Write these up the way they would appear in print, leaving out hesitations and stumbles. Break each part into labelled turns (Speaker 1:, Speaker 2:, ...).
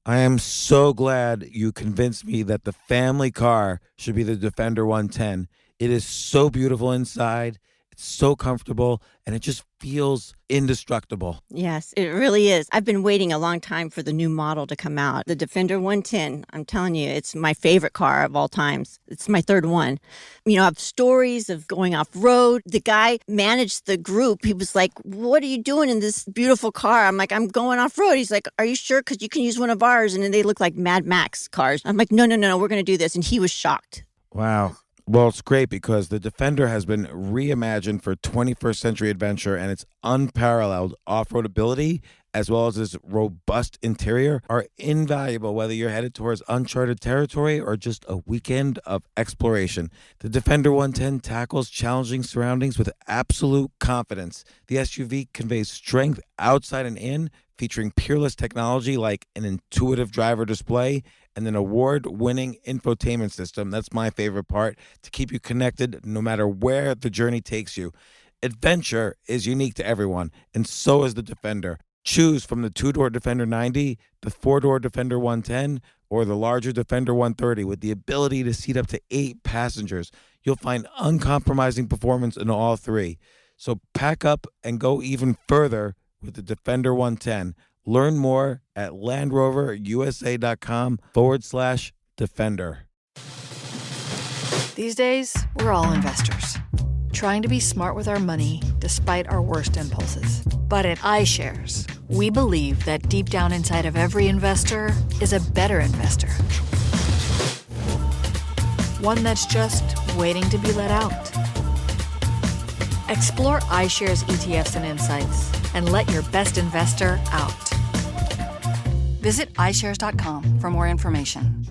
Speaker 1: I am so glad you convinced me that the family car should be the Defender 110. It is so beautiful inside, it's so comfortable, and it just feels indestructible.
Speaker 2: Yes, it really is. I've been waiting a long time for the new model to come out. The Defender 110, I'm telling you, it's my favorite car of all times. It's my third one. You know, I have stories of going off road. The guy managed the group. He was like, "What are you doing in this beautiful car?" I'm like, "I'm going off road." He's like, "Are you sure? Because you can use one of ours." And then they look like Mad Max cars. I'm like, "No, no, no, no, we're going to do this." And he was shocked.
Speaker 1: Wow. Well, it's great because the Defender has been reimagined for 21st century adventure, and its unparalleled off-road ability as well as its robust interior are invaluable whether you're headed towards uncharted territory or just a weekend of exploration. The Defender 110 tackles challenging surroundings with absolute confidence. The SUV conveys strength outside and in, featuring peerless technology like an intuitive driver display and an award-winning infotainment system. That's my favorite part, to keep you connected no matter where the journey takes you. Adventure is unique to everyone, and so is the Defender. Choose from the two-door Defender 90, the four-door Defender 110, or the larger Defender 130 with the ability to seat up to 8 passengers. You'll find uncompromising performance in all three. So pack up and go even further with the Defender 110. Learn more at LandRoverUSA.com/Defender.
Speaker 3: These days, we're all investors, trying to be smart with our money despite our worst impulses. But at iShares, we believe that deep down inside of every investor is a better investor. One that's just waiting to be let out. Explore iShares ETFs and insights and let your best investor out. Visit iShares.com for more information.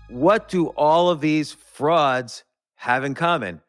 Speaker 4: What do all of these frauds have in common?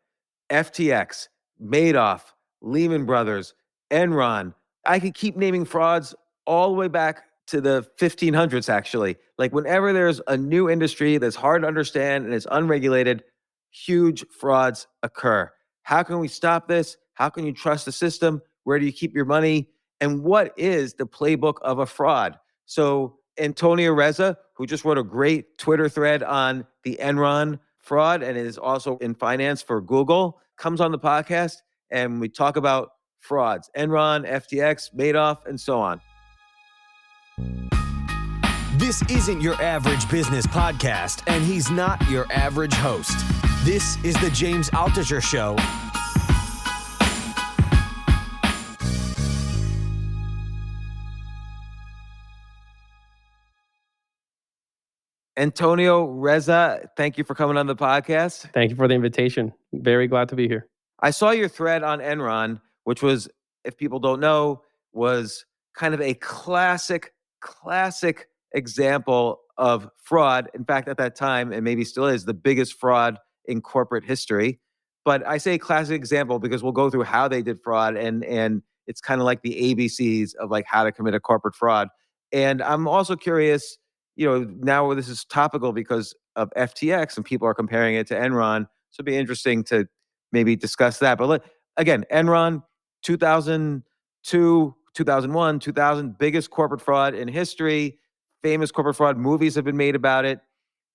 Speaker 4: FTX, Madoff, Lehman Brothers, Enron. I could keep naming frauds all the way back to the 1500s, actually. Like whenever there's a new industry that's hard to understand and it's unregulated, huge frauds occur. How can we stop this? How can you trust the system? Where do you keep your money? And what is the playbook of a fraud? So Antonio Reza, who just wrote a great Twitter thread on the Enron fraud and is also in finance for Google, comes on the podcast and we talk about frauds, Enron, FTX, Madoff, and so on.
Speaker 5: This isn't your average business podcast, and he's not your average host. This is the James Altucher Show.
Speaker 4: Antonio Reza, thank you for coming on the podcast.
Speaker 6: Thank you for the invitation. Very glad to be here.
Speaker 4: I saw your thread on Enron, which was, if people don't know, was kind of a classic example of fraud. In fact, at that time, and maybe still is, the biggest fraud in corporate history. But I say classic example because we'll go through how they did fraud, and it's kind of like the ABCs of like how to commit a corporate fraud. And I'm also curious, now this is topical because of FTX and people are comparing it to Enron. So it'd be interesting to maybe discuss that. But again, Enron, 2002, 2001, 2000, biggest corporate fraud in history. Famous corporate fraud movies have been made about it.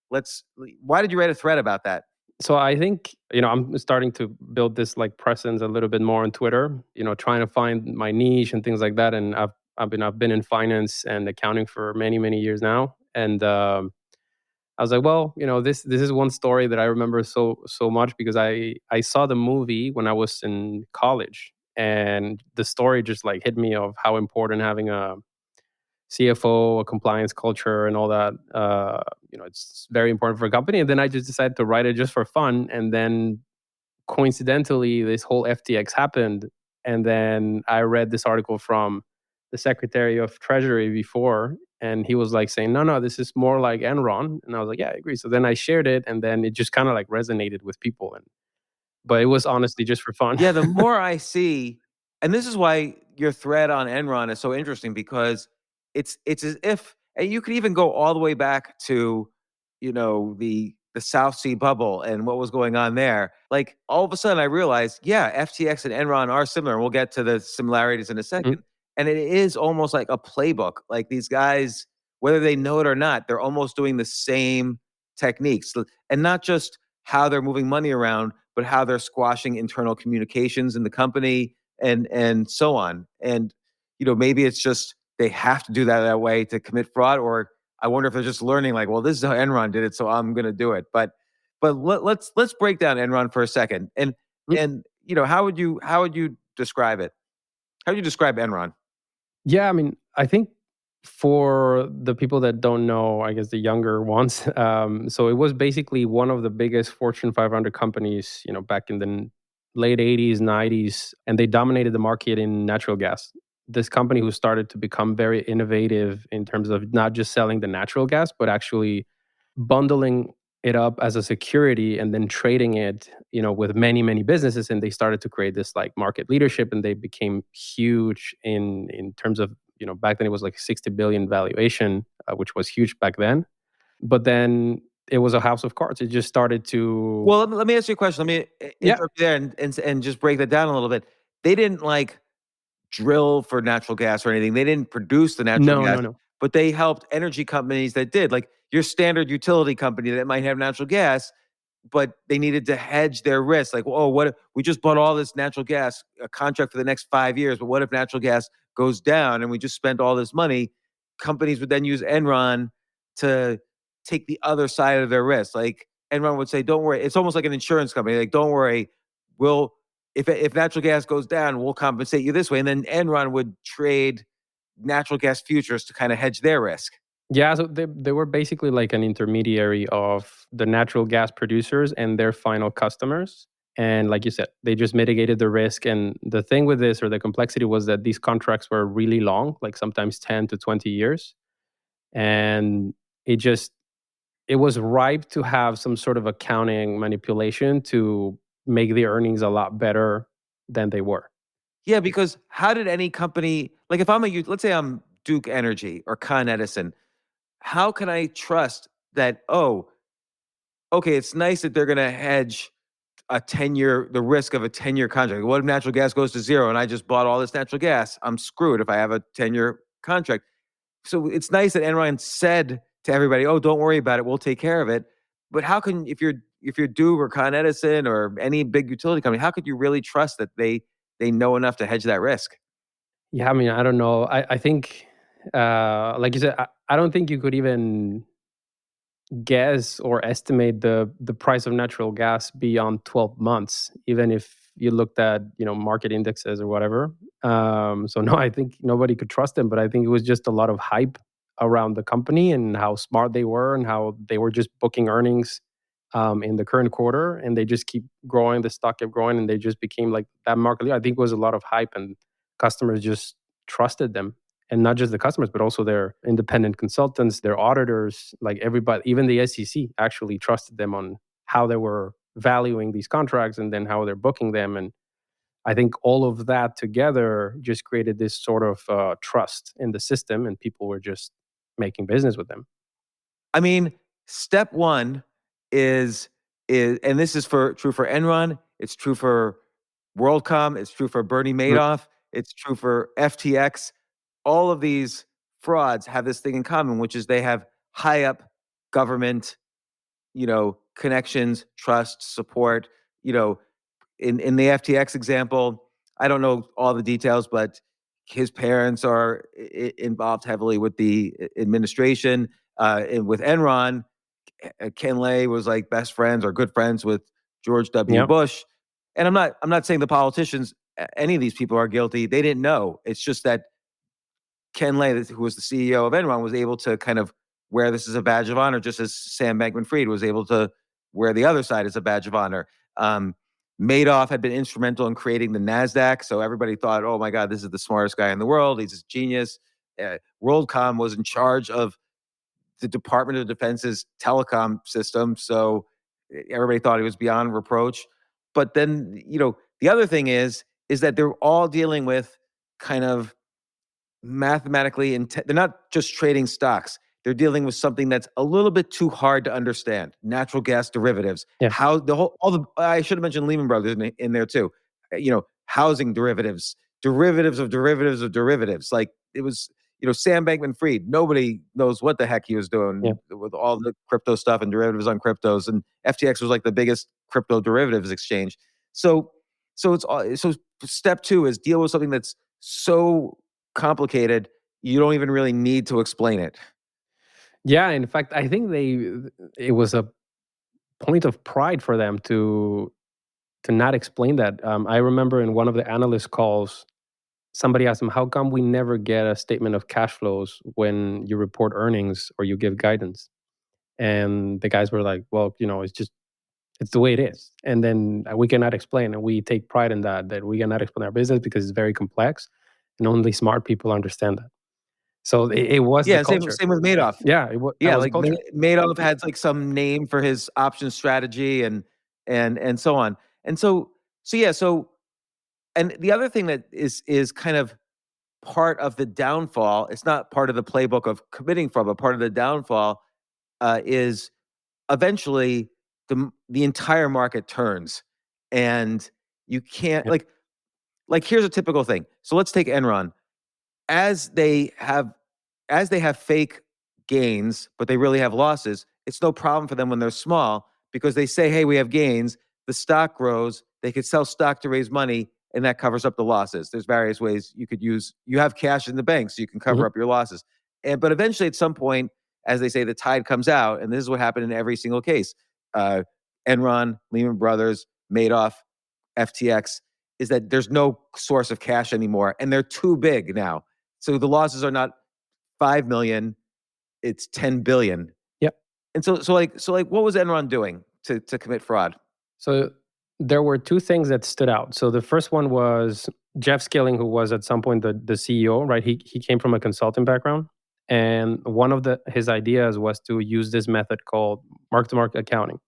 Speaker 4: Why did you write a thread about that?
Speaker 6: So I think, I'm starting to build this like presence a little bit more on Twitter, trying to find my niche and things like that. And I've been in finance and accounting for many, many years now. And I was like, well, this is one story that I remember so much because I saw the movie when I was in college, and the story just like hit me of how important having a CFO, a compliance culture, and all that. It's very important for a company. And then I just decided to write it just for fun. And then coincidentally, this whole FTX happened. And then I read this article from the Secretary of Treasury before, and he was like saying, no, this is more like Enron. And I was like, yeah, I agree. So then I shared it, and then it just kind of like resonated with people. But it was honestly just for fun.
Speaker 4: Yeah, the more I see, and this is why your thread on Enron is so interesting, because it's as if, and you could even go all the way back to, the the South Sea bubble and what was going on there, like all of a sudden I realized, yeah, FTX and Enron are similar. And we'll get to the similarities in a
Speaker 6: Mhm.
Speaker 4: second. And it is almost like a playbook. Like these guys, whether they know it or not, they're almost doing the same techniques. And not just how they're moving money around, but how they're squashing internal communications in the company and so on. And maybe it's just they have to do that way to commit fraud, or I wonder if they're just learning, like, well, this is how Enron did it, so I'm going to do it. But let's break down Enron for a second,
Speaker 6: Mm.
Speaker 4: and how would you describe it? How would you describe Enron?
Speaker 6: Yeah, I mean, I think for the people that don't know, I guess the younger ones, so it was basically one of the biggest Fortune 500 companies, back in the late 80s, 90s, and they dominated the market in natural gas. This company who started to become very innovative in terms of not just selling the natural gas, but actually bundling it up as a security and then trading it, with many, many businesses. And they started to create this like market leadership, and they became huge in terms of, back then it was like 60 billion valuation, which was huge back then. But then it was a house of cards. It just started to,
Speaker 4: Well, let me ask you a question. Let me
Speaker 6: yeah,
Speaker 4: interrupt you there and just break that down a little bit. They didn't like drill for natural gas or anything. They didn't produce the natural
Speaker 6: no,
Speaker 4: gas,
Speaker 6: no, no.
Speaker 4: but they helped energy companies that did. Like your standard utility company that might have natural gas, but they needed to hedge their risk. Like, oh, what if we just bought all this natural gas, a contract for the next 5 years, but what if natural gas goes down and we just spent all this money? Companies would then use Enron to take the other side of their risk. Like Enron would say, "Don't worry." It's almost like an insurance company. Like, "Don't worry, we'll if natural gas goes down, we'll compensate you this way." And then Enron would trade natural gas futures to kind of hedge their risk.
Speaker 6: Yeah, so they were basically like an intermediary of the natural gas producers and their final customers. And like you said, they just mitigated the risk. And the thing with this, or the complexity, was that these contracts were really long, like sometimes 10 to 20 years. And it just, it was ripe to have some sort of accounting manipulation to make the earnings a lot better than they were.
Speaker 4: Yeah, because how did any company, like if I'm let's say I'm Duke Energy or Con Edison, how can I trust that, oh, okay, it's nice that they're going to hedge the risk of a 10-year contract. What if natural gas goes to zero and I just bought all this natural gas? I'm screwed if I have a 10-year contract. So it's nice that Enron said to everybody, "Oh, don't worry about it. We'll take care of it." But how can if you're Duke or Con Edison or any big utility company, how could you really trust that they know enough to hedge that risk?
Speaker 6: Yeah, I mean, I don't know. I think, like you said, I don't think you could even guess or estimate the price of natural gas beyond 12 months, even if you looked at, market indexes or whatever. So no, I think nobody could trust them, but I think it was just a lot of hype around the company and how smart they were and how they were just booking earnings in the current quarter, and they just keep growing. The stock kept growing, and they just became like that market leader. I think it was a lot of hype, and customers just trusted them. And not just the customers, but also their independent consultants, their auditors, like everybody, even the SEC actually trusted them on how they were valuing these contracts and then how they're booking them. And I think all of that together just created this sort of trust in the system, and people were just making business with them.
Speaker 4: I mean, step one is and this is true for Enron, it's true for WorldCom, it's true for Bernie
Speaker 6: Mm.
Speaker 4: Madoff, it's true for FTX. All of these frauds have this thing in common, which is they have high up government, connections, trust, support. You know, in the FTX example, I don't know all the details, but his parents are involved heavily with the administration. And with Enron, Ken Lay was like best friends or good friends with George W.
Speaker 6: Yeah.
Speaker 4: Bush. And I'm not saying the politicians, any of these people are guilty. They didn't know. It's just that Ken Lay, who was the CEO of Enron, was able to kind of wear this as a badge of honor, just as Sam Bankman-Fried was able to wear the other side as a badge of honor. Um, Madoff had been instrumental in creating the Nasdaq, so everybody thought, "Oh my God, this is the smartest guy in the world. He's a genius." WorldCom was in charge of the Department of Defense's telecom system, so everybody thought he was beyond reproach. But then, the other thing is that they're all dealing with kind of mathematically they're not just trading stocks. they're dealing with something that's a little bit too hard to understand. Natural gas derivatives.
Speaker 6: Yeah.
Speaker 4: How the whole all the I should have mentioned Lehman Brothers in there too. Housing derivatives, derivatives of derivatives of derivatives. Like it was, Sam Bankman-Fried. Nobody knows what the heck he was doing with all the crypto stuff and derivatives on cryptos. And FTX was like the biggest crypto derivatives exchange. So step 2 is deal with something that's so complicated you don't even really need to explain it.
Speaker 6: Yeah, in fact, I think it was a point of pride for them to not explain that. I remember in one of the analyst calls, somebody asked them, "How come we never get a statement of cash flows when you report earnings or you give guidance?" And the guys were like, "Well, it's the way it is." And then we cannot explain, and we take pride in that we cannot explain our business because it's very complex, and only smart people understand that. So it was the culture.
Speaker 4: Same with Madoff.
Speaker 6: Yeah, that was
Speaker 4: like
Speaker 6: culture.
Speaker 4: Madoff had like some name for his option strategy and so on. And and the other thing that is kind of part of the downfall, it's not part of the playbook of committing fraud, but part of the downfall is eventually the entire market turns, and you can't like here's a typical thing. So let's take Enron. As they have fake gains, but they really have losses, it's no problem for them when they're small because they say, hey, we have gains, the stock grows, they could sell stock to raise money, and that covers up the losses. There's various ways you could use, you have cash in the bank, so you can cover up your losses. But eventually, at some point, as they say, the tide comes out, and this is what happened in every single case. Enron, Lehman Brothers, Madoff, FTX, is that there's no source of cash anymore, and they're too big now. So the losses are not 5 million, it's 10 billion.
Speaker 6: Yep.
Speaker 4: And so what was Enron doing to commit fraud?
Speaker 6: So there were two things that stood out. So the first one was Jeff Skilling, who was at some point the CEO, right? He came from a consulting background. And one of his ideas was to use this method called mark-to-market accounting.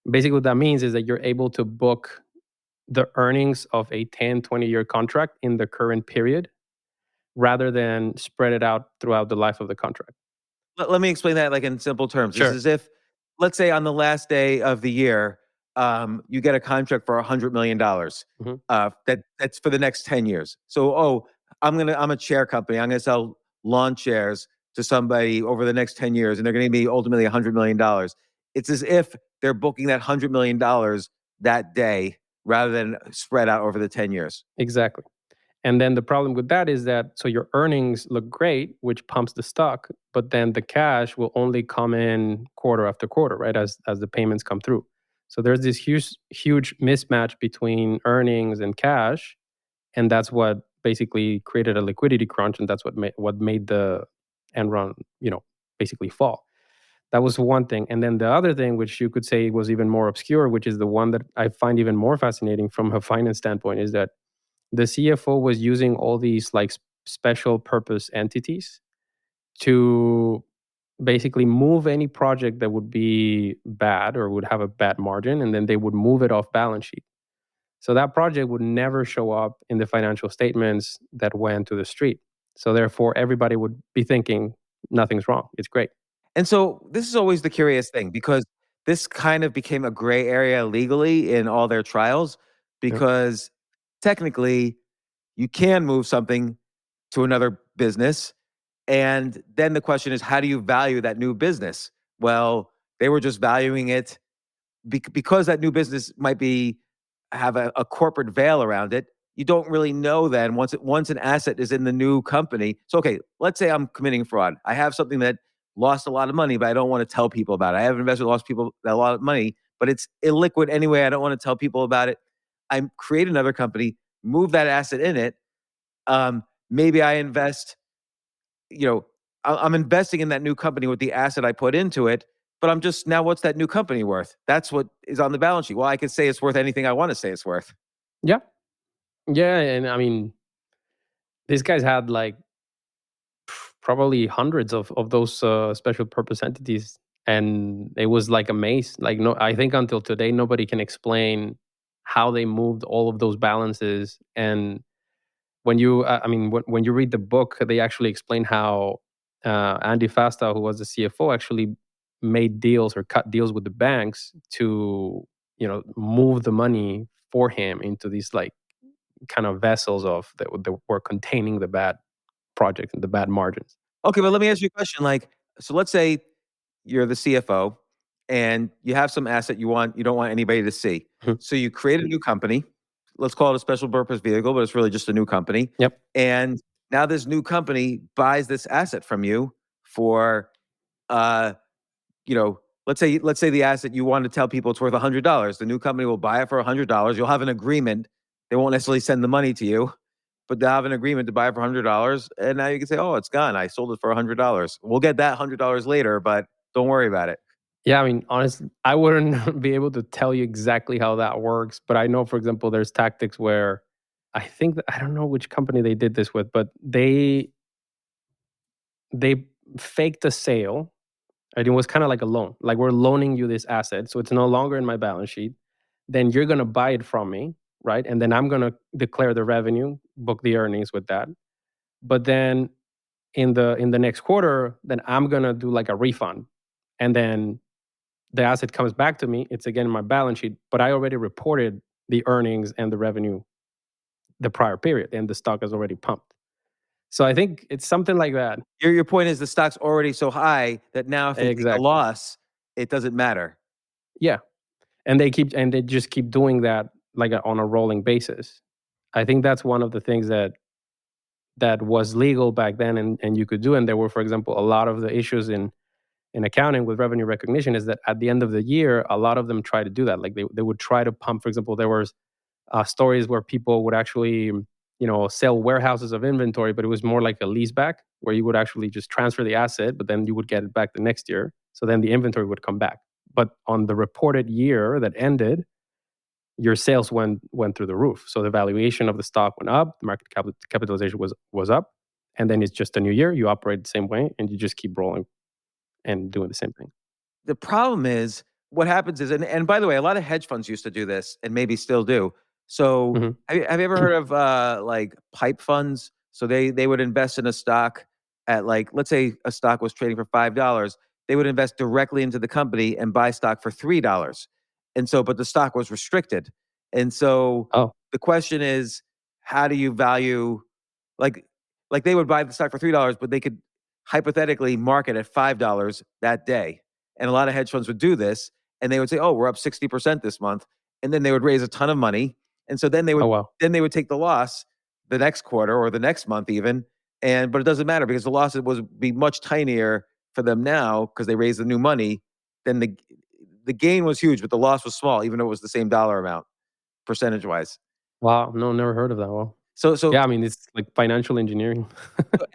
Speaker 6: Basically, what that means is that you're able to book the earnings of a 10, 20-year contract in the current period rather than spread it out throughout the life of the contract.
Speaker 4: Let me explain that like in simple terms.
Speaker 6: Sure.
Speaker 4: It's as if, let's say on the last day of the year, you get a contract for $100 million. That's for the next 10 years. So, I'm a chair company. I'm going to sell lawn chairs to somebody over the next 10 years, and they're going to be ultimately $100 million. It's as if they're booking that $100 million that day rather than spread out over the 10 years.
Speaker 6: Exactly. And then the problem with that is that, so your earnings look great, which pumps the stock, but then the cash will only come in quarter after quarter, right? As the payments come through. So there's this huge mismatch between earnings and cash. And that's what basically created a liquidity crunch. And that's what made the Enron, basically fall. That was one thing. And then the other thing, which you could say was even more obscure, which is the one that I find even more fascinating from a finance standpoint, is that the CFO was using all these like special purpose entities to basically move any project that would be bad or would have a bad margin, and then they would move it off balance sheet. So that project would never show up in the financial statements that went to the street. So therefore, everybody would be thinking nothing's wrong. It's great.
Speaker 4: And so this is always the curious thing, because this kind of became a gray area legally in all their trials, because technically you can move something to another business. And then the question is, how do you value that new business? Well, they were just valuing it because that new business might have a corporate veil around it. You don't really know then once an asset is in the new company. So, okay, let's say I'm committing fraud. I have something that lost a lot of money, but I don't want to tell people about it. I have an investor that lost people a lot of money, but it's illiquid anyway. I don't want to tell people about it. I create another company, move that asset in it. Maybe I invest, I'm investing in that new company with the asset I put into it, but I'm just, now what's that new company worth? That's what is on the balance sheet. Well, I could say it's worth anything I want to say it's worth.
Speaker 6: Yeah. Yeah. And I mean, these guys had like probably hundreds of those special purpose entities. And it was like a maze. Like, no, I think until today, nobody can explain how they moved all of those balances. And when you, when you read the book, they actually explain how Andy Fasta, who was the CFO, actually made deals or cut deals with the banks to, move the money for him into these like kind of vessels that were containing the bad project and the bad margins.
Speaker 4: Okay, but let me ask you a question. Like, so let's say you're the CFO and you have some asset you don't want anybody to see.
Speaker 6: Mhm.
Speaker 4: So you create a new company. Let's call it a special purpose vehicle, but it's really just a new company.
Speaker 6: Yep.
Speaker 4: And now this new company buys this asset from you for uh, let's say the asset you want to tell people it's worth $100. The new company will buy it for $100. You'll have an agreement. They won't necessarily send the money to you, but they'll have an agreement to buy it for $100. And now you can say, "Oh, it's gone. I sold it for $100. We'll get that $100 later, but don't worry about it."
Speaker 6: Yeah, I mean, honestly, I wouldn't be able to tell you exactly how that works, but I know, for example, there's tactics where I don't know which company they did this with, but they faked a sale. And it was kind of like a loan. Like we're loaning you this asset, so it's no longer in my balance sheet. Then you're gonna buy it from me, right? And then I'm gonna declare the revenue, book the earnings with that. But then in the next quarter, then I'm gonna do like a refund, and then the asset comes back to me. It's again in my balance sheet, but I already reported the earnings and the revenue the prior period, and the stock is already pumped. So I think it's something like that.
Speaker 4: Your point is the stock's already so high that now if they take a
Speaker 6: Exactly.
Speaker 4: loss, it doesn't matter.
Speaker 6: Yeah, and they just keep doing that like on a rolling basis. I think that's one of the things that was legal back then, and you could do. And there were, for example, a lot of the issues in accounting with revenue recognition is that at the end of the year, a lot of them try to do that. Like they would try to pump. For example, there was stories where people would actually, sell warehouses of inventory, but it was more like a lease back where you would actually just transfer the asset, but then you would get it back the next year. So then the inventory would come back. But on the reported year that ended, your sales went through the roof. So the valuation of the stock went up, the market capitalization was up, and then it's just a new year. You operate the same way, and you just keep rolling and doing the same thing.
Speaker 4: The problem is what happens is, and by the way, a lot of hedge funds used to do this and maybe still do. So
Speaker 6: Mhm.
Speaker 4: have you ever heard of like pipe funds? So they would invest in a stock at, like, let's say a stock was trading for $5. They would invest directly into the company and buy stock for $3. And so, but the stock was restricted. And so
Speaker 6: Oh,
Speaker 4: the question is, how do you value, like like they would buy the stock for $3, but they could hypothetically market at $5 that day. And a lot of hedge funds would do this, and they would say, "Oh, we're up 60% this month." And then they would raise a ton of money. And so then they
Speaker 6: oh
Speaker 4: would
Speaker 6: wow.
Speaker 4: then they would take the loss the next quarter or the next month even. And but it doesn't matter because the losses would be much tinier for them now because they raised the new money. Then the gain was huge, but the loss was small, even though it was the same dollar amount percentage wise.
Speaker 6: Wow, no, never heard of that. Wow.
Speaker 4: So
Speaker 6: Yeah, I mean, it's like financial engineering.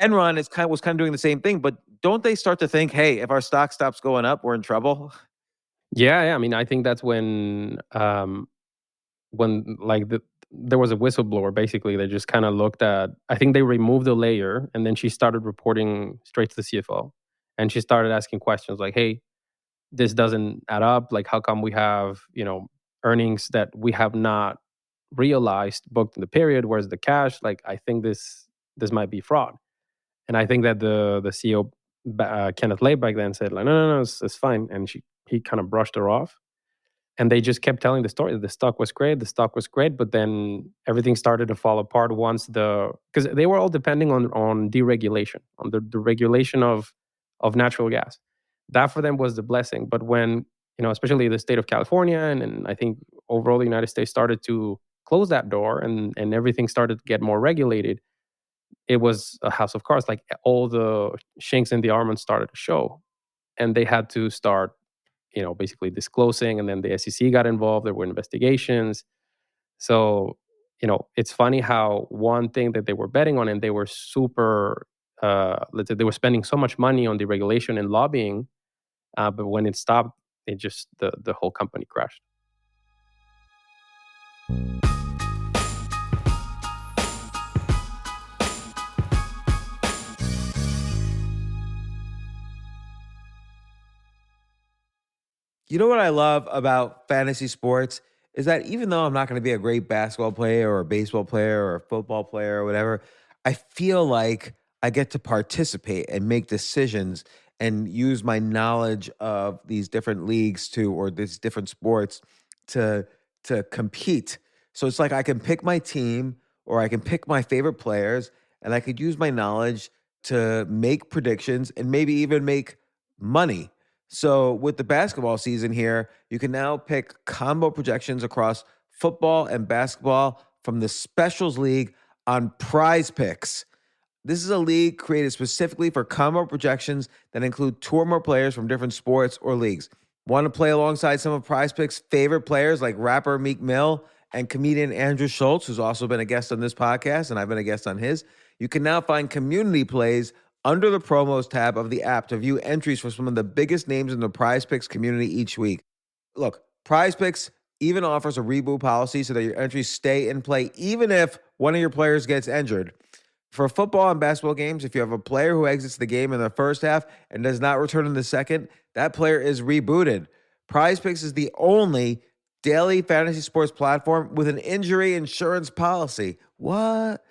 Speaker 4: Enron was kind of doing the same thing, but don't they start to think, hey, if our stock stops going up, we're in trouble?
Speaker 6: Yeah, yeah. I mean, I think that's when like there was a whistleblower. Basically, they just kind of looked at. I think they removed the layer, and then she started reporting straight to the CFO, and she started asking questions like, "Hey, this doesn't add up. Like, how come we have earnings that we have not realized booked in the period? Where's the cash? Like, I think this might be fraud." And I think that the CEO, Kenneth Lay, back then said like, "No, no, no, it's fine," and he kind of brushed her off. And they just kept telling the story. The stock was great. The stock was great, but then everything started to fall apart once because they were all depending on deregulation, on the regulation of natural gas. That for them was the blessing. But when especially the state of California and I think overall the United States started to close that door and everything started to get more regulated, it was a house of cards. Like all the shinks in the armor started to show, and they had to start basically disclosing, and then the SEC got involved. There were investigations. So, it's funny how one thing that they were betting on, and they were super, let's say, they were spending so much money on deregulation and lobbying, but when it stopped, it just the whole company crashed.
Speaker 4: You know what I love about fantasy sports is that even though I'm not going to be a great basketball player or a baseball player or a football player or whatever, I feel like I get to participate and make decisions and use my knowledge of these different leagues or these different sports to compete. So it's like I can pick my team or I can pick my favorite players and I could use my knowledge to make predictions and maybe even make money. So with the basketball season here, you can now pick combo projections across football and basketball from the Specials League on Prize Picks. This is a league created specifically for combo projections that include two or more players from different sports or leagues. Want to play alongside some of Prize Picks' favorite players like rapper Meek Mill and comedian Andrew Schultz, who's also been a guest on this podcast, and I've been a guest on his? You can now find community plays under the promos tab of the app to view entries for some of the biggest names in the Prize Picks community each week. Look, Prize Picks even offers a reboot policy so that your entries stay in play even if one of your players gets injured. For football and basketball games, if you have a player who exits the game in the first half and does not return in the second, that player is rebooted. Prize Picks is the only daily fantasy sports platform with an injury insurance policy. What?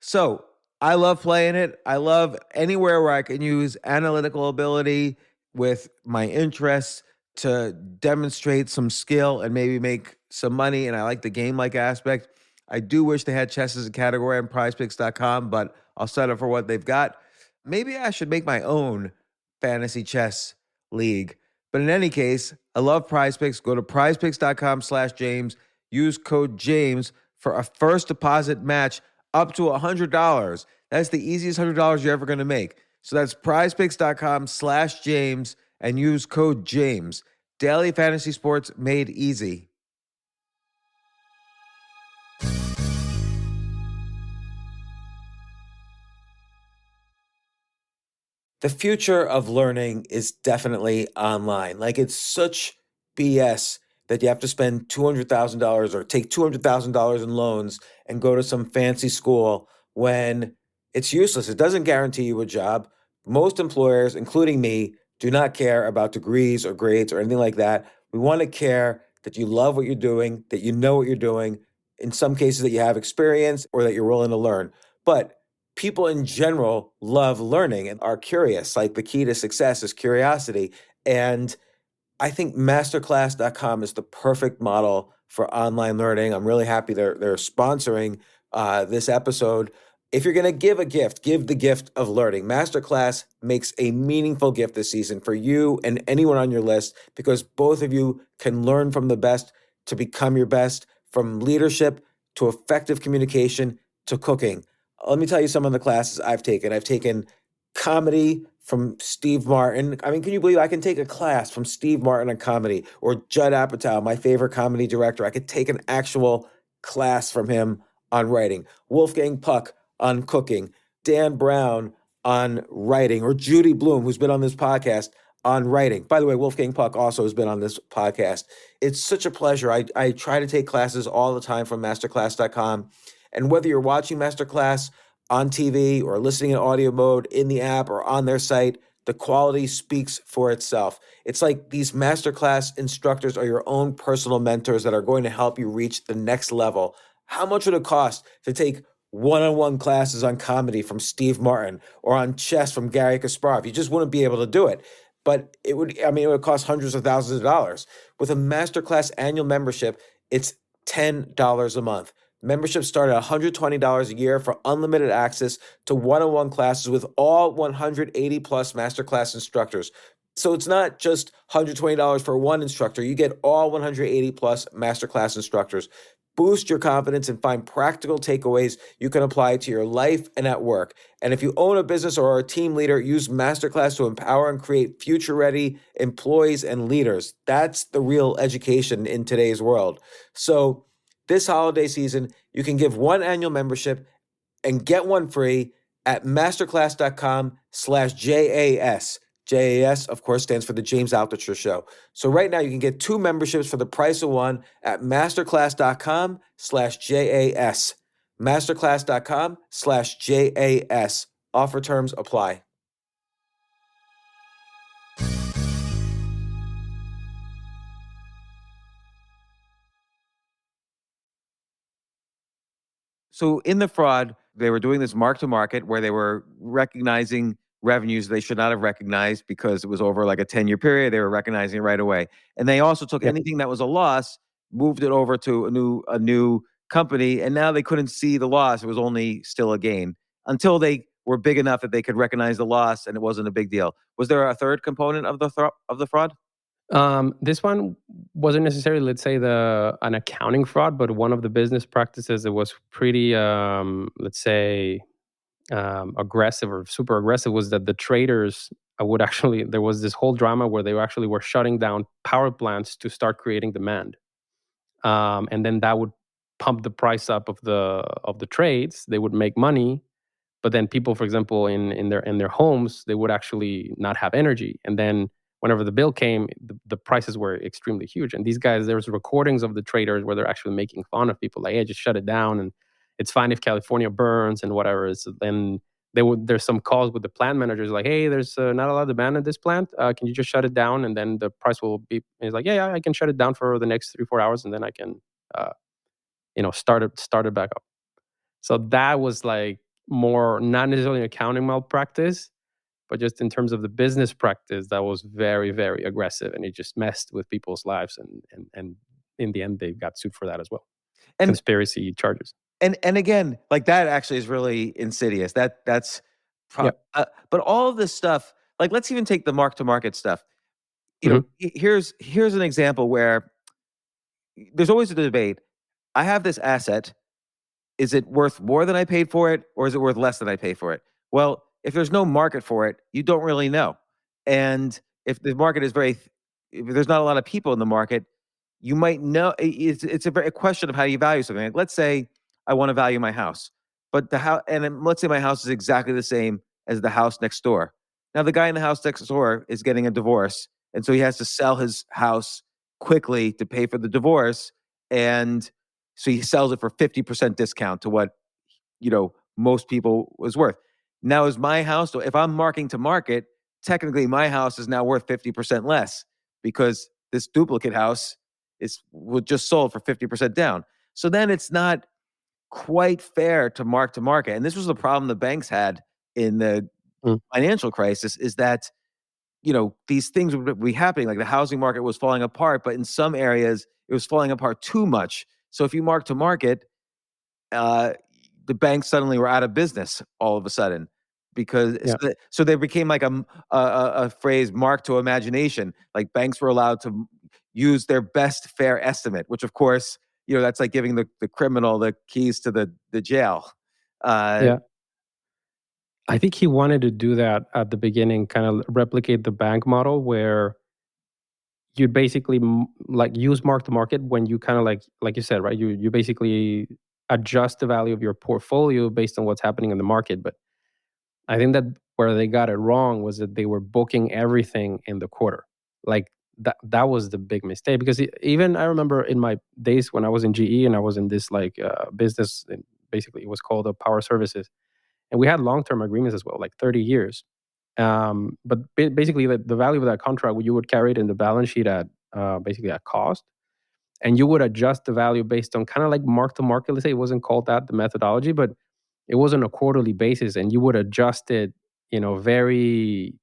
Speaker 4: So I love playing it. I love anywhere where I can use analytical ability with my interests to demonstrate some skill and maybe make some money. And I like the game-like aspect. I do wish they had chess as a category on prizepicks.com, but I'll settle for what they've got. Maybe I should make my own fantasy chess league. But in any case, I love Prize Picks. Go to prizepicks.com/James. Use code James for a first deposit match up to $100. That's the easiest $100 you're ever going to make. So that's prizepicks.com/James and use code James. Daily fantasy sports made easy. The future of learning is definitely online. Like, it's such BS that you have to spend $200,000 or take $200,000 in loans and go to some fancy school when it's useless. It doesn't guarantee you a job. Most employers, including me, do not care about degrees or grades or anything like that. We want to care that you love what you're doing, that you know what you're doing, in some cases that you have experience or that you're willing to learn. But people in general love learning and are curious. Like, the key to success is curiosity. And I think masterclass.com is the perfect model for online learning. I'm really happy they're sponsoring this episode. If you're going to give a gift, give the gift of learning. Masterclass makes a meaningful gift this season for you and anyone on your list, because both of you can learn from the best to become your best, from leadership to effective communication to cooking. Let me tell you some of the classes I've taken. I've taken comedy from Steve Martin. I mean, can you believe I can take a class from Steve Martin on comedy, or Judd Apatow, my favorite comedy director? I could take an actual class from him on writing. Wolfgang Puck on cooking. Dan Brown on writing, or Judy Bloom, who's been on this podcast, on writing. By the way, Wolfgang Puck also has been on this podcast. It's such a pleasure. I try to take classes all the time from masterclass.com. And whether you're watching Masterclass on TV or listening in audio mode in the app or on their site, the quality speaks for itself. It's like these Masterclass instructors are your own personal mentors that are going to help you reach the next level. How much would it cost to take one-on-one classes on comedy from Steve Martin or on chess from Gary Kasparov? You just wouldn't be able to do it. But it would cost hundreds of thousands of dollars. With a Masterclass annual membership, it's $10 a month. Memberships start at $120 a year for unlimited access to one-on-one classes with all 180 plus Masterclass instructors. So it's not just $120 for one instructor. You get all 180 plus Masterclass instructors. Boost your confidence and find practical takeaways you can apply to your life and at work. And if you own a business or are a team leader, use Masterclass to empower and create future-ready employees and leaders. That's the real education in today's world. So this holiday season, you can give one annual membership and get one free at masterclass.com/JAS. JAS, of course, stands for the James Altucher Show. So right now you can get two memberships for the price of one at masterclass.com/JAS. Masterclass.com/JAS. Offer terms apply. So in the fraud, they were doing this mark to market where they were recognizing revenues they should not have recognized because it was over like a 10-year period. They were recognizing it right away. And they also took
Speaker 6: Yeah.
Speaker 4: anything that was a loss, moved it over to a new company, and now they couldn't see the loss. It was only still a gain until they were big enough that they could recognize the loss and it wasn't a big deal. Was there a third component of the fraud?
Speaker 6: This one wasn't necessarily, let's say, an accounting fraud, but one of the business practices that was pretty, let's say, aggressive or super aggressive was that the traders would actually, there was this whole drama where they actually were shutting down power plants to start creating demand, and then that would pump the price up of the trades. They would make money, but then people, for example, in their homes, they would actually not have energy, and then whenever the bill came, the prices were extremely huge. And these guys, there's recordings of the traders where they're actually making fun of people, like, "Hey, just shut it down, and it's fine if California burns and whatever." Then there's some calls with the plant managers, like, "Hey, there's not a lot of demand at this plant. Can you just shut it down?" And then the price will be. And he's like, "Yeah, I can shut it down for the next 3-4 hours, and then I can, uh, start it back up." So that was like more not necessarily an accounting malpractice, but just in terms of the business practice, that was very, very aggressive, and it just messed with people's lives, and in the end, they got sued for that as well,
Speaker 4: And
Speaker 6: conspiracy charges.
Speaker 4: and again, like that actually is really insidious. That's
Speaker 6: Yeah.
Speaker 4: but all of this stuff, like let's even take the mark to market stuff.
Speaker 6: Hmm.
Speaker 4: Here's an example where there's always a debate. I have this asset. Is it worth more than I paid for it, or is it worth less than I pay for it? Well, if there's no market for it, you don't really know. And if the market is if there's not a lot of people in the market, you might know. It's a question of how you value something. Like, let's say I want to value my house, but the house, and then let's say my house is exactly the same as the house next door. Now, the guy in the house next door is getting a divorce, and so he has to sell his house quickly to pay for the divorce, and so he sells it for 50% discount to what, most people was worth. Now is my house, so if I'm marking to market, technically my house is now worth 50% less because this duplicate house was just sold for 50% down. So then it's not quite fair to market. And this was the problem the banks had in the
Speaker 6: Mm.
Speaker 4: financial crisis, is that these things would be happening. Like the housing market was falling apart, but in some areas it was falling apart too much. So if you mark to market, uh, the banks suddenly were out of business all of a sudden because
Speaker 6: Yeah.
Speaker 4: so there became like a phrase, mark to imagination. Like banks were allowed to use their best fair estimate, which of course, that's like giving the criminal the keys to the jail. Uh,
Speaker 6: Yeah. I think he wanted to do that at the beginning, kind of replicate the bank model where you basically like use mark to market when you kind of like you said, right? You basically adjust the value of your portfolio based on what's happening in the market. But I think that where they got it wrong was that they were booking everything in the quarter. Like that was the big mistake, because even I remember in my days when I was in GE and I was in this like business, and basically it was called Power Services, and we had long-term agreements as well, like 30 years. But basically the value of that contract, you would carry it in the balance sheet at basically at cost, and you would adjust the value based on kind of like mark to market. Let's say it wasn't called that, the methodology, but it was on a quarterly basis, and you would adjust it, very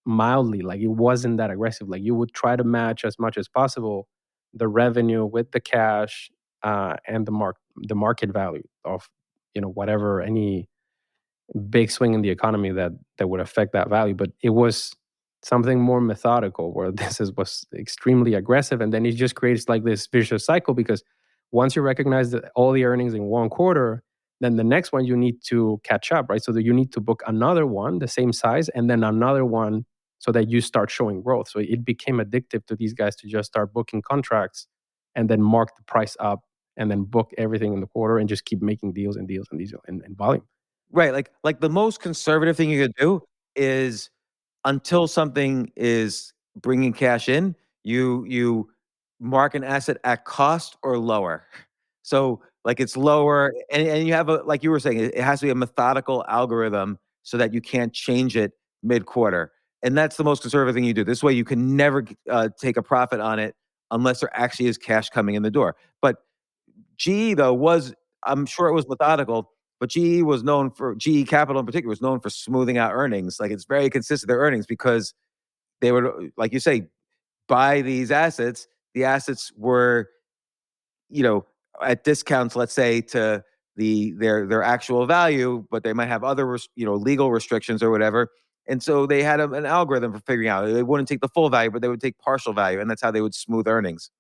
Speaker 6: mildly. Like it wasn't that aggressive. Like you would try to match as much as possible the revenue with the cash, and the market value of whatever, any big swing in the economy that would affect that value. But it was something more methodical, where was extremely aggressive, and then it just creates like this vicious cycle, because once you recognize that all the earnings in one quarter, then the next one you need to catch up, right? So that you need to book another one the same size, and then another one, so that you start showing growth. So it became addictive to these guys to just start booking contracts and then mark the price up and then book everything in the quarter and just keep making deals and deals and deals and volume.
Speaker 4: right. Like the most conservative thing you could do is, until something is bringing cash in, you mark an asset at cost or lower. So, like, it's lower, and you have like you were saying, it has to be a methodical algorithm so that you can't change it mid-quarter, and that's the most conservative thing you do. This way, you can never take a profit on it unless there actually is cash coming in the door. But GE, though, I'm sure it was methodical. But GE Capital in particular was known for smoothing out earnings. Like it's very consistent, their earnings, because they would, like you say, buy these assets. The assets were, you know, at discounts, let's say, to their actual value, but they might have other legal restrictions or whatever. And so they had an algorithm for figuring out they wouldn't take the full value, but they would take partial value, and that's how they would smooth earnings.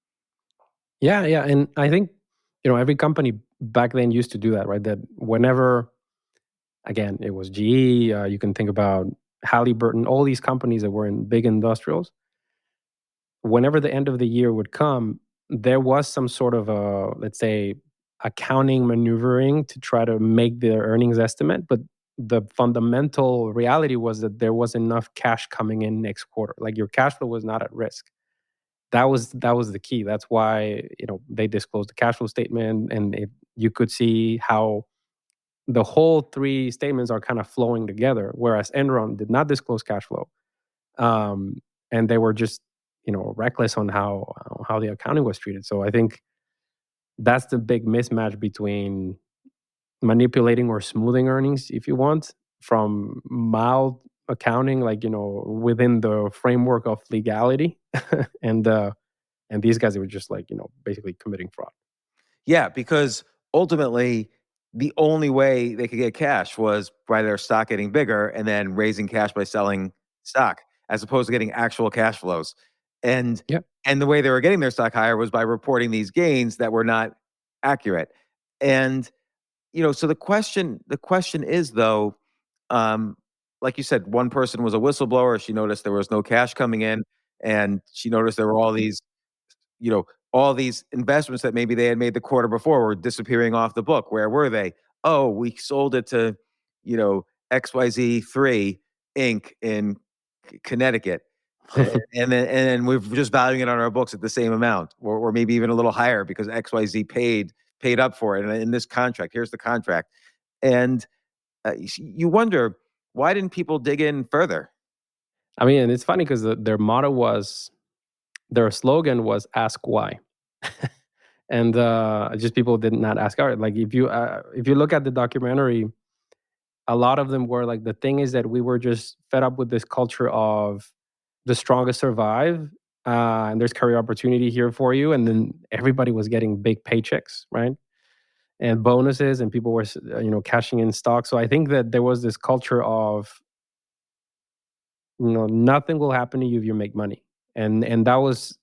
Speaker 6: Yeah, yeah, and I think every company back then used to do that, right? That whenever, again, it was GE. You can think about Halliburton, all these companies that were in big industrials. Whenever the end of the year would come, there was some sort of a, let's say, accounting maneuvering to try to make their earnings estimate, but the fundamental reality was that there was enough cash coming in next quarter. Like your cash flow was not at risk. That was the key. That's why they disclosed the cash flow statement, and you could see how the whole three statements are kind of flowing together. Whereas Enron did not disclose cash flow, and they were just reckless on how the accounting was treated. So I think that's the big mismatch between manipulating or smoothing earnings, if you want, from mild accounting, like within the framework of legality, and these guys were just like basically committing fraud.
Speaker 4: Yeah, because ultimately the only way they could get cash was by their stock getting bigger and then raising cash by selling stock, as opposed to getting actual cash flows. And
Speaker 6: Yep.
Speaker 4: and the way they were getting their stock higher was by reporting these gains that were not accurate. And so the question is, though, like you said, one person was a whistleblower. She noticed there was no cash coming in, and she noticed there were all these investments that maybe they had made the quarter before were disappearing off the book. Where were they? Oh, we sold it to, XYZ3 Inc. in Connecticut. And then we're just valuing it on our books at the same amount, or maybe even a little higher because XYZ paid up for it. And in this contract, here's the contract. And you wonder, why didn't people dig in further?
Speaker 6: I mean, and it's funny because their slogan was "Ask Why," and just people did not ask. All right, like if you look at the documentary, a lot of them were like, the thing is that we were just fed up with this culture of the strongest survive, and there's career opportunity here for you, and then everybody was getting big paychecks, right? And bonuses, and people were cashing in stock. So I think that there was this culture of nothing will happen to you if you make money, and that was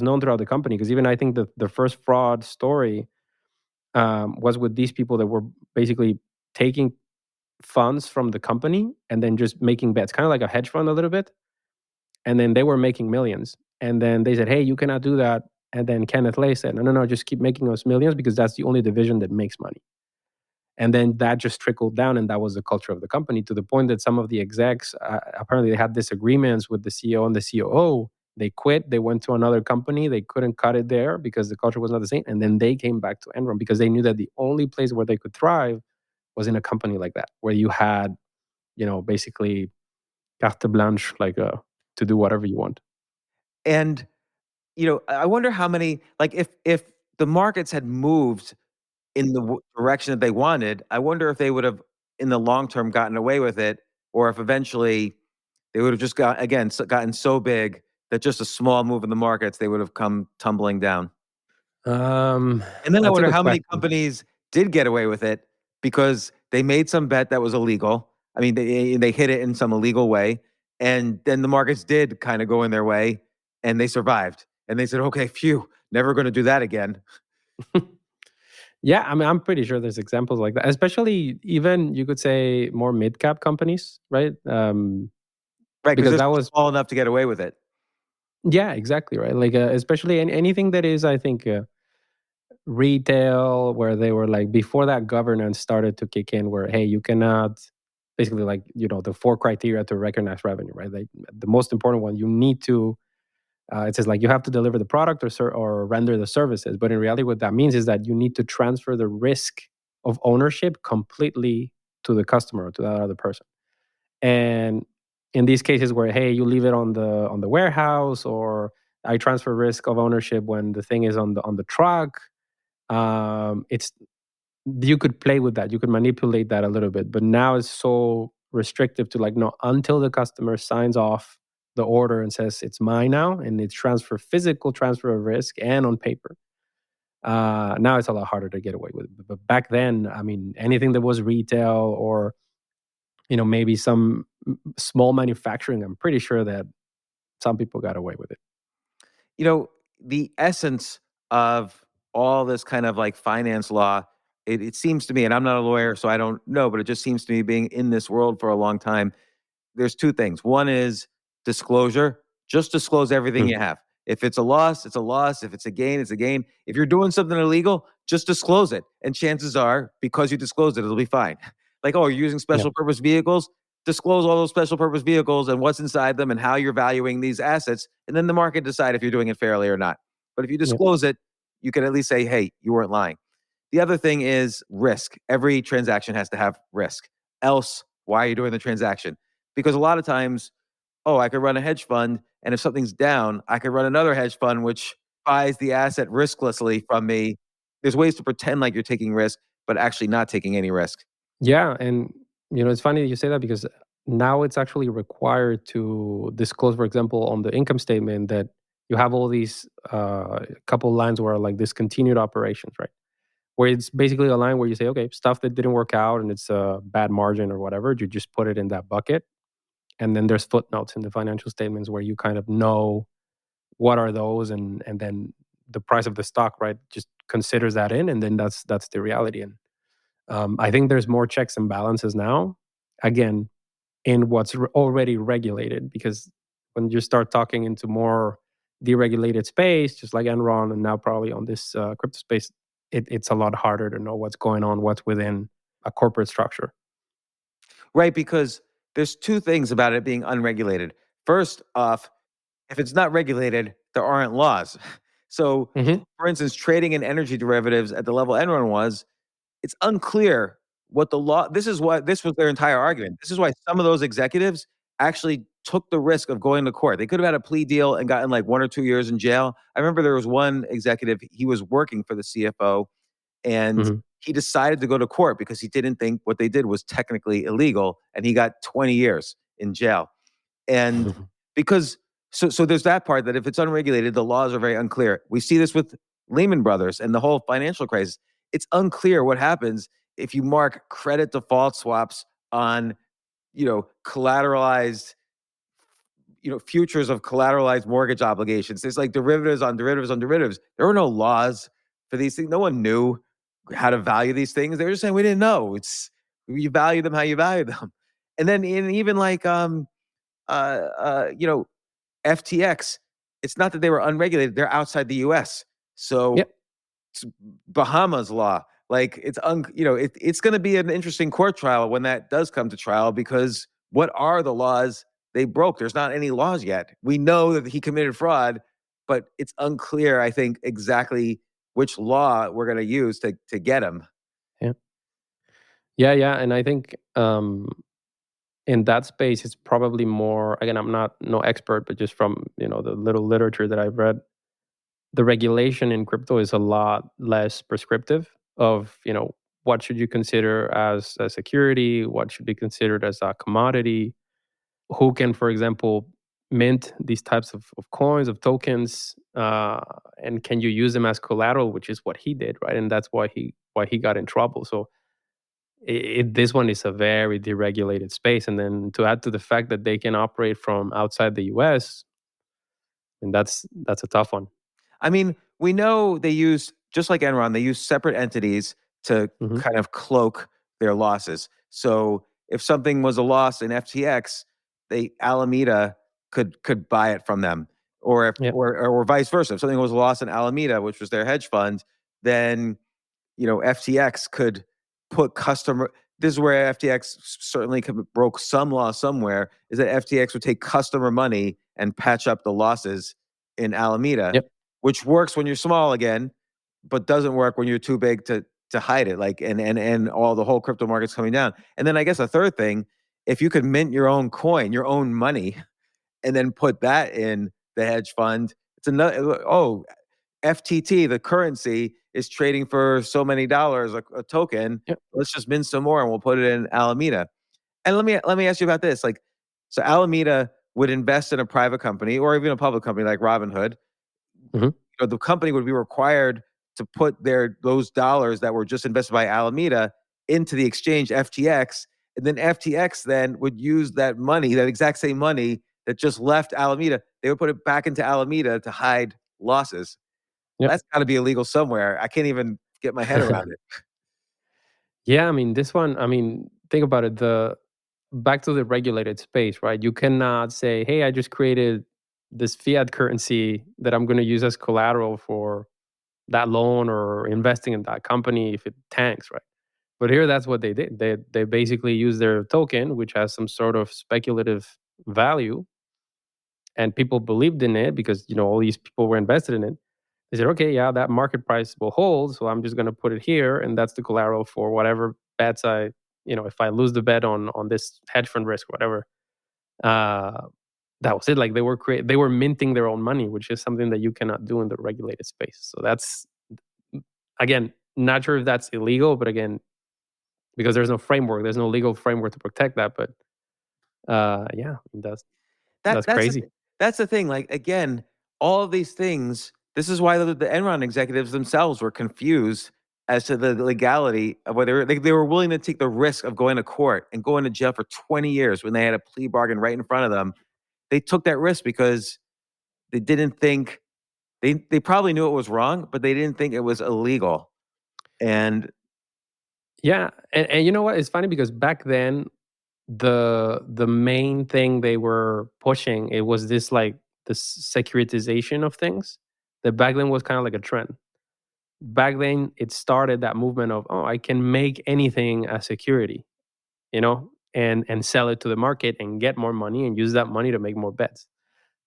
Speaker 6: known throughout the company, because even I think the first fraud story was with these people that were basically taking funds from the company and then just making bets, kind of like a hedge fund a little bit, and then they were making millions, and then they said, hey, you cannot do that. And then Kenneth Lay said, no, just keep making us millions, because that's the only division that makes money. And then that just trickled down, and that was the culture of the company, to the point that some of the execs, apparently they had disagreements with the CEO and the COO. They quit. They went to another company. They couldn't cut it there because the culture was not the same. And then they came back to Enron because they knew that the only place where they could thrive was in a company like that, where you had, basically carte blanche, like to do whatever you want.
Speaker 4: And I wonder how many, like, if the markets had moved in the direction that they wanted, I wonder if they would have, in the long term, gotten away with it, or if eventually they would have just gotten so big that just a small move in the markets, they would have come tumbling down. And then I
Speaker 6: That's a
Speaker 4: wonder
Speaker 6: good
Speaker 4: how many
Speaker 6: question.
Speaker 4: companies did get away with it because they made some bet that was illegal. I mean, they hit it in some illegal way, and then the markets did kind of go in their way, and they survived. And they said, "Okay, phew, never going to do that again."
Speaker 6: Yeah, I mean, I'm pretty sure there's examples like that, especially even you could say more mid-cap companies, right?
Speaker 4: Right, because
Speaker 6: Because
Speaker 4: they're
Speaker 6: that
Speaker 4: still
Speaker 6: was,
Speaker 4: small enough to get away with it.
Speaker 6: yeah, exactly, right? Like, especially anything that is, I think, retail, where they were like, before that governance started to kick in, where, hey, you cannot, basically, like, the 4 criteria to recognize revenue, right? Like, the most important one, you need to, it says like you have to deliver the product or render the services. But in reality, what that means is that you need to transfer the risk of ownership completely to the customer, or to that other person. And in these cases where, hey, you leave it on the warehouse, or I transfer risk of ownership when the thing is on the truck, it's you could play with that. You could manipulate that a little bit. But now it's so restrictive to like, no, until the customer signs off the order and says it's mine now, and it's physical transfer of risk and on paper. Now it's a lot harder to get away with it. But back then, I mean, anything that was retail or maybe some small manufacturing, I'm pretty sure that some people got away with it.
Speaker 4: The essence of all this kind of like finance law, it seems to me, and I'm not a lawyer, so I don't know, but it just seems to me, being in this world for a long time, there's two things. One is disclosure. Just disclose everything
Speaker 6: Mm.
Speaker 4: you have. If it's a loss, it's a loss. If it's a gain, it's a gain. If you're doing something illegal, just disclose it. And chances are, because you disclosed it, it'll be fine. Like, oh, you're using
Speaker 6: Yeah.
Speaker 4: special purpose vehicles? Disclose all those special purpose vehicles and what's inside them and how you're valuing these assets. And then the market decide if you're doing it fairly or not. But if you
Speaker 6: Yep.
Speaker 4: disclose it, you can at least say, hey, you weren't lying. The other thing is risk. Every transaction has to have risk. Else, why are you doing the transaction? Because a lot of times, oh, I could run a hedge fund, and if something's down, I could run another hedge fund which buys the asset risklessly from me. There's ways to pretend like you're taking risk, but actually not taking any risk.
Speaker 6: Yeah, and it's funny that you say that because now it's actually required to disclose, for example, on the income statement that you have all these couple lines where like discontinued operations, right? Where it's basically a line where you say, okay, stuff that didn't work out and it's a bad margin or whatever, you just put it in that bucket. And then there's footnotes in the financial statements where you kind of know what are those, and then the price of the stock, right, just considers that in, and then that's the reality. And I think there's more checks and balances now, again, in what's already regulated, because when you start talking into more deregulated space, just like Enron and now probably on this crypto space, it's a lot harder to know what's going on, what's within a corporate structure.
Speaker 4: Right, because there's two things about it being unregulated. First off, if it's not regulated, there aren't laws. So,
Speaker 6: Hmm.
Speaker 4: for instance, trading in energy derivatives at the level Enron was, it's unclear what the law. This was their entire argument. This is why some of those executives actually took the risk of going to court. They could have had a plea deal and gotten like 1 or 2 years in jail. I remember there was one executive, he was working for the CFO, and
Speaker 6: Hmm.
Speaker 4: he decided to go to court because he didn't think what they did was technically illegal, and he got 20 years in jail. And because so there's that part, that if it's unregulated, the laws are very unclear. We see this with Lehman Brothers and the whole financial crisis. It's unclear what happens if you mark credit default swaps on, collateralized, futures of collateralized mortgage obligations. There's like derivatives on derivatives on derivatives. There were no laws for these things. No one knew how to value these things. They were just saying, we didn't know. It's, you value them how you value them. And then even like FTX, it's not that they were unregulated, they're outside the US. So
Speaker 6: Yep.
Speaker 4: it's Bahamas law. Like it's going to be an interesting court trial when that does come to trial, because what are the laws they broke? There's not any laws yet. We know that he committed fraud, but it's unclear, I think, exactly which law we're going to use to get him.
Speaker 6: Yeah. Yeah. And I think in that space, it's probably more, again, I'm not no expert, but just from, the little literature that I've read, the regulation in crypto is a lot less prescriptive of, what should you consider as a security, what should be considered as a commodity, who can, for example, mint these types of coins, of tokens, and can you use them as collateral, which is what he did, right? And that's why he got in trouble. So this one is a very deregulated space, and then to add to the fact that they can operate from outside the U.S., and that's a tough one.
Speaker 4: I mean, we know they use, just like Enron, they use separate entities to
Speaker 6: Hmm.
Speaker 4: kind of cloak their losses. So if something was a loss in FTX, Alameda could buy it from them, or if
Speaker 6: Yeah.
Speaker 4: or vice versa. If something was a loss in Alameda, which was their hedge fund, then FTX could put customer. This is where FTX certainly broke some law somewhere. Is that FTX would take customer money and patch up the losses in Alameda,
Speaker 6: Yep.
Speaker 4: which works when you're small again, but doesn't work when you're too big to hide it. Like and all the whole crypto market's coming down. And then I guess a third thing, if you could mint your own coin, your own money, and then put that in the hedge fund, it's another. Oh, FTT, the currency, is trading for so many dollars a token.
Speaker 6: Yep.
Speaker 4: Let's just mint some more and we'll put it in Alameda. And let me ask you about this. Like, so Alameda would invest in a private company or even a public company like Robinhood.
Speaker 6: Mhm.
Speaker 4: The company would be required to put those dollars that were just invested by Alameda into the exchange FTX, and then FTX then would use that money, that exact same money that just left Alameda, they would put it back into Alameda to hide losses.
Speaker 6: Yep.
Speaker 4: That's got to be illegal somewhere. I can't even get my head around it.
Speaker 6: Yeah, I mean, this one, I mean, think about it. Back to the regulated space, right? You cannot say, "Hey, I just created this fiat currency that I'm going to use as collateral for that loan or investing in that company if it tanks," right? But here, that's what they did. They basically used their token, which has some sort of speculative value, and people believed in it because all these people were invested in it. They said, "Okay, yeah, that market price will hold, so I'm just going to put it here, and that's the collateral for whatever bets if I lose the bet on this hedge fund risk, whatever." Uh, that was it. Like they were minting their own money, which is something that you cannot do in the regulated space. So that's again, not sure if that's illegal, but again, because there's no framework, there's no legal framework to protect that. But yeah, that's
Speaker 4: That's
Speaker 6: crazy.
Speaker 4: that's the thing. Like, again, all of these things. This is why the Enron executives themselves were confused as to the legality of whether they were willing to take the risk of going to court and going to jail for 20 years when they had a plea bargain right in front of them. They took that risk because they didn't think they probably knew it was wrong, but they didn't think it was illegal. And
Speaker 6: Yeah, and you know what? It's funny because back then the main thing they were pushing, it was this like the securitization of things. That back then was kind of like a trend. Back then, it started that movement of, oh, I can make anything a security, and sell it to the market and get more money and use that money to make more bets.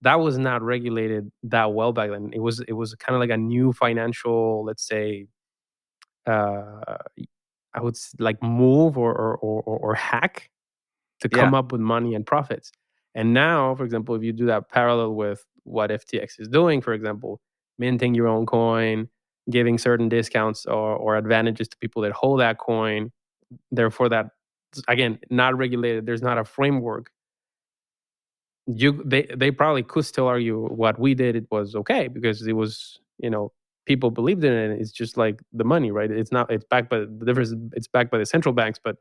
Speaker 6: That was not regulated that well back then. It was kind of like a new financial, let's say, uh, I would like move or hack to
Speaker 4: yeah,
Speaker 6: come up with money and profits. And now, for example, if you do that parallel with what FTX is doing, for example, minting your own coin, giving certain discounts or advantages to people that hold that coin, therefore that again not regulated. There's not a framework. They probably could still argue what we did. It was okay because it was people believed in it. It's just like the money, right? It's not. It's backed by the difference. It's backed by the central banks, but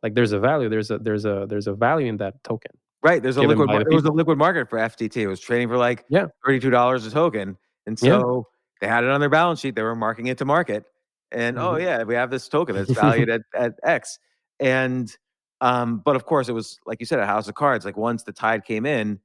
Speaker 6: like there's a value. There's a value in that token
Speaker 4: right.
Speaker 6: given by the
Speaker 4: There was a
Speaker 6: people.
Speaker 4: liquid market for FTT. It was trading for like
Speaker 6: Yeah,
Speaker 4: $32 a token, and
Speaker 6: yeah.
Speaker 4: so they had it on their balance sheet. They were marking it to market, and oh
Speaker 6: Mhm.
Speaker 4: yeah, we have this token that's valued at X. And but of course, it was like you said, a house of cards. Like once the tide came in,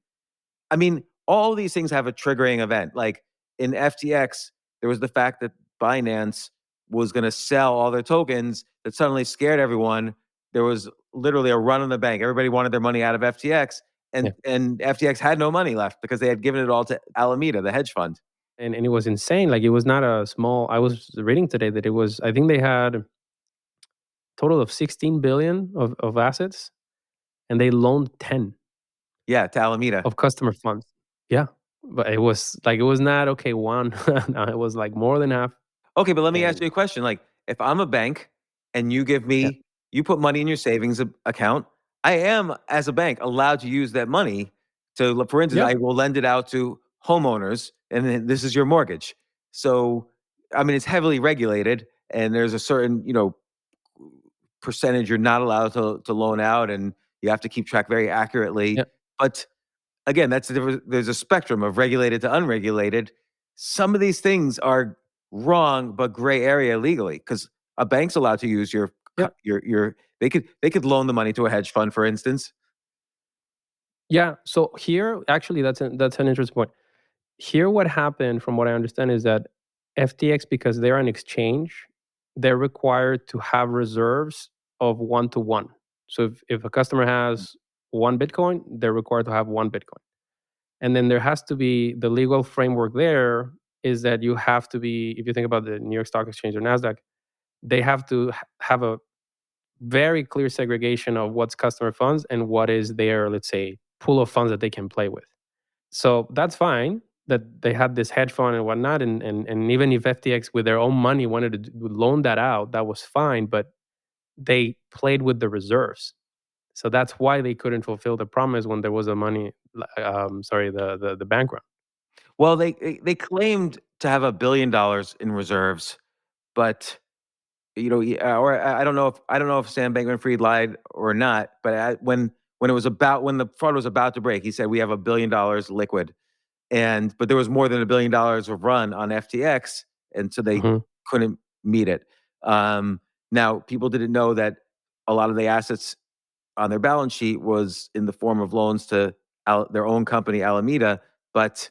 Speaker 4: I mean, all these things have a triggering event. Like in FTX, there was the fact that Binance was going to sell all their tokens that suddenly scared everyone. There was literally a run on the bank. Everybody wanted their money out of FTX,
Speaker 6: Yeah.
Speaker 4: and FTX had no money left because they had given it all to Alameda, the hedge fund.
Speaker 6: And it was insane. Like it was not a small. I was reading today that it was. I think they had a total of 16 billion of assets, and they loaned 10
Speaker 4: Yeah, to Alameda.
Speaker 6: of customer funds. Yeah, but it was not okay. One, no, it was like more than half.
Speaker 4: Okay, but let me ask
Speaker 6: And
Speaker 4: you a question. Like, if I'm a bank and
Speaker 6: yeah,
Speaker 4: you put money in your savings account, I am, as a bank, allowed to use that money to, for instance,
Speaker 6: yeah,
Speaker 4: I will lend it out to homeowners, and then this is your mortgage. So, I mean, it's heavily regulated, and there's a certain, percentage you're not allowed to loan out, and you have to keep track very accurately.
Speaker 6: yeah.
Speaker 4: But again, that's the difference. There's a spectrum of regulated to unregulated. Some of these things are wrong, but gray area legally because a bank's allowed to use
Speaker 6: Yeah.
Speaker 4: your. They could loan the money to a hedge fund, for instance.
Speaker 6: Yeah. So here, actually, that's an interesting point. Here, what happened, from what I understand, is that FTX, because they're an exchange, they're required to have reserves of 1 to 1. So if a customer has 1 Bitcoin, they're required to have 1 Bitcoin. And then there has to be the legal framework there is that you have to be, if you think about the New York Stock Exchange or NASDAQ, they have to have a very clear segregation of what's customer funds and what is their, let's say, pool of funds that they can play with. So that's fine. that they had this hedge fund and whatnot, and even if FTX with their own money wanted to loan that out, that was fine, but they played with the reserves. So that's why they couldn't fulfill the promise when there was a the bank run.
Speaker 4: Well, they claimed to have $1 billion in reserves, but or I don't know if Sam Bankman-Fried lied or not. But when the fraud was about to break, he said we have $1 billion liquid, but there was more than $1 billion of run on FTX, and so they
Speaker 6: Mhm.
Speaker 4: couldn't meet it. Now, people didn't know that a lot of the assets on their balance sheet was in the form of loans to their own company, Alameda, but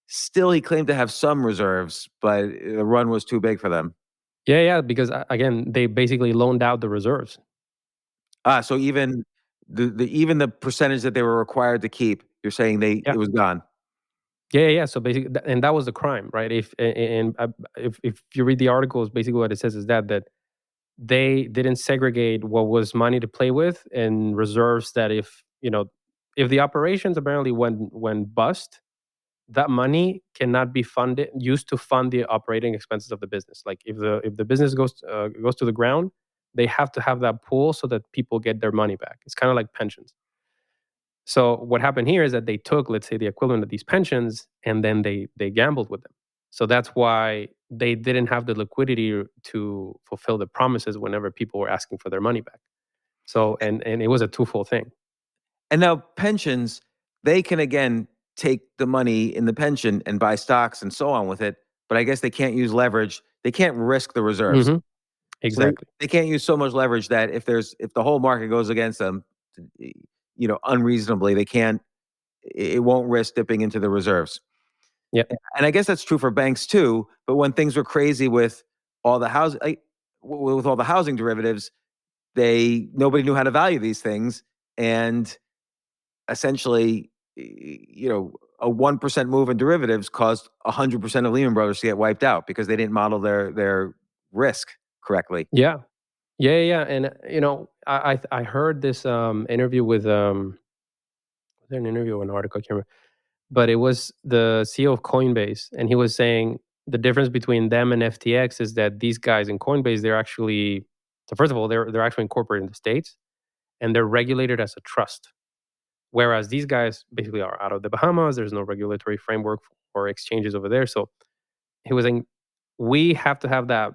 Speaker 4: still, he claimed to have some reserves, but the run was too big for them.
Speaker 6: Yeah, because again, they basically loaned out the reserves.
Speaker 4: So even the percentage that they were required to keep, you're saying
Speaker 6: Yeah.
Speaker 4: it was gone.
Speaker 6: Yeah. So basically, and that was the crime, right? If you read the articles, basically what it says is that they didn't segregate what was money to play with and reserves that if the operations apparently went bust, that money cannot be used to fund the operating expenses of the business. Like if the business goes to the ground, they have to have that pool so that people get their money back. It's kind of like pensions. So what happened here is that they took, let's say, the equivalent of these pensions, and then they gambled with them. So that's why they didn't have the liquidity to fulfill the promises whenever people were asking for their money back. So and it was a twofold thing.
Speaker 4: And now pensions, they can again take the money in the pension and buy stocks and so on with it, but I guess they can't use leverage. They can't risk the reserves.
Speaker 6: Hmm.
Speaker 4: So they,
Speaker 6: Exactly.
Speaker 4: they can't use so much leverage that if the whole market goes against them, unreasonably, it won't risk dipping into the reserves.
Speaker 6: Yeah.
Speaker 4: And I guess that's true for banks too. But when things were crazy with all the with all the housing derivatives, nobody knew how to value these things, and essentially, a 1% move in derivatives caused 100% of Lehman Brothers to get wiped out because they didn't model their risk correctly.
Speaker 6: Yeah. And I heard this interview with was there an interview or an article? I can't remember. But it was the CEO of Coinbase, and he was saying the difference between them and FTX is that these guys in Coinbase, they're actually, so first of all, they're actually incorporated in the States, and they're regulated as a trust. Whereas these guys basically are out of the Bahamas. There's no regulatory framework for exchanges over there. So he was saying we have to have that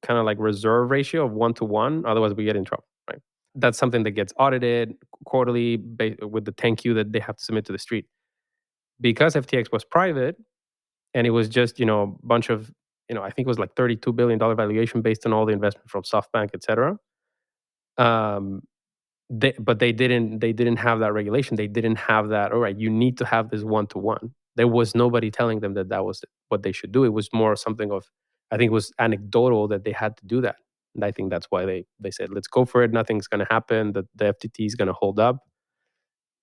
Speaker 6: kind of like reserve ratio of 1 to 1, otherwise we get in trouble, right? That's something that gets audited quarterly with the 10Q that they have to submit to the street. Because FTX was private, and it was just a bunch of I think it was like $32 billion valuation based on all the investment from SoftBank, etc. Um, but they didn't have that regulation. They didn't have that. All right, you need to have this 1 to 1. There was nobody telling them that was what they should do. It was more something of, I think it was anecdotal that they had to do that, and I think that's why they said let's go for it. Nothing's going to happen. The FTT is going to hold up.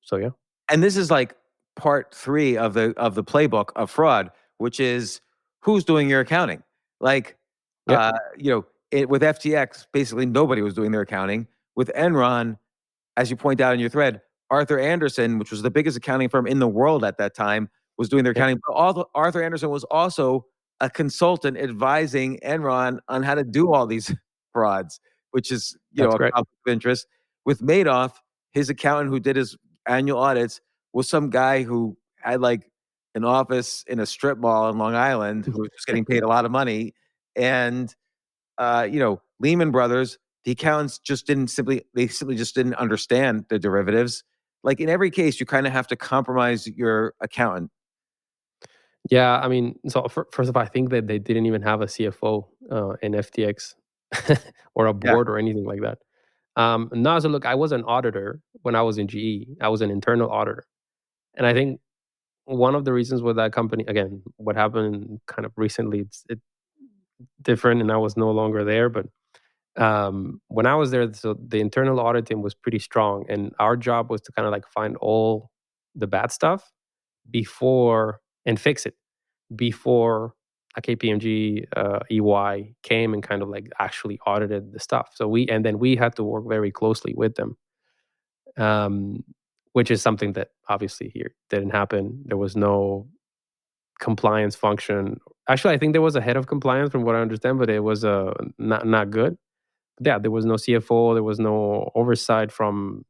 Speaker 6: So yeah.
Speaker 4: And this is like part 3 of the playbook of fraud, which is who's doing your accounting. Like,
Speaker 6: Yeah.
Speaker 4: with FTX, basically nobody was doing their accounting. With Enron, as you point out in your thread, Arthur Andersen, which was the biggest accounting firm in the world at that time, was doing their
Speaker 6: Yeah.
Speaker 4: accounting. But Arthur Andersen was also a consultant advising Enron on how to do all these frauds, which is
Speaker 6: That's
Speaker 4: a
Speaker 6: great.
Speaker 4: conflict of interest. With Madoff, his accountant who did his annual audits was some guy who had like an office in a strip mall in Long Island who was just getting paid a lot of money. And Lehman Brothers, the accountants simply just didn't understand the derivatives. Like in every case, you kind of have to compromise your accountant.
Speaker 6: Yeah, I mean, so first of all, I think that they didn't even have a CFO in FTX or a
Speaker 4: Yeah.
Speaker 6: board or anything like that. No, so look, I was an auditor when I was in GE. I was an internal auditor, and I think one of the reasons with that company, again, what happened kind of recently, it's different, and I was no longer there. But when I was there, so the internal audit team was pretty strong, and our job was to kind of like find all the bad stuff before and fix it before a KPMG, EY came and kind of like actually audited the stuff. So we had to work very closely with them, um, which is something that obviously here didn't happen. There was no compliance function. Actually, I think there was a head of compliance from what I understand, but it was not good. Yeah, there was no CFO, there was no oversight from,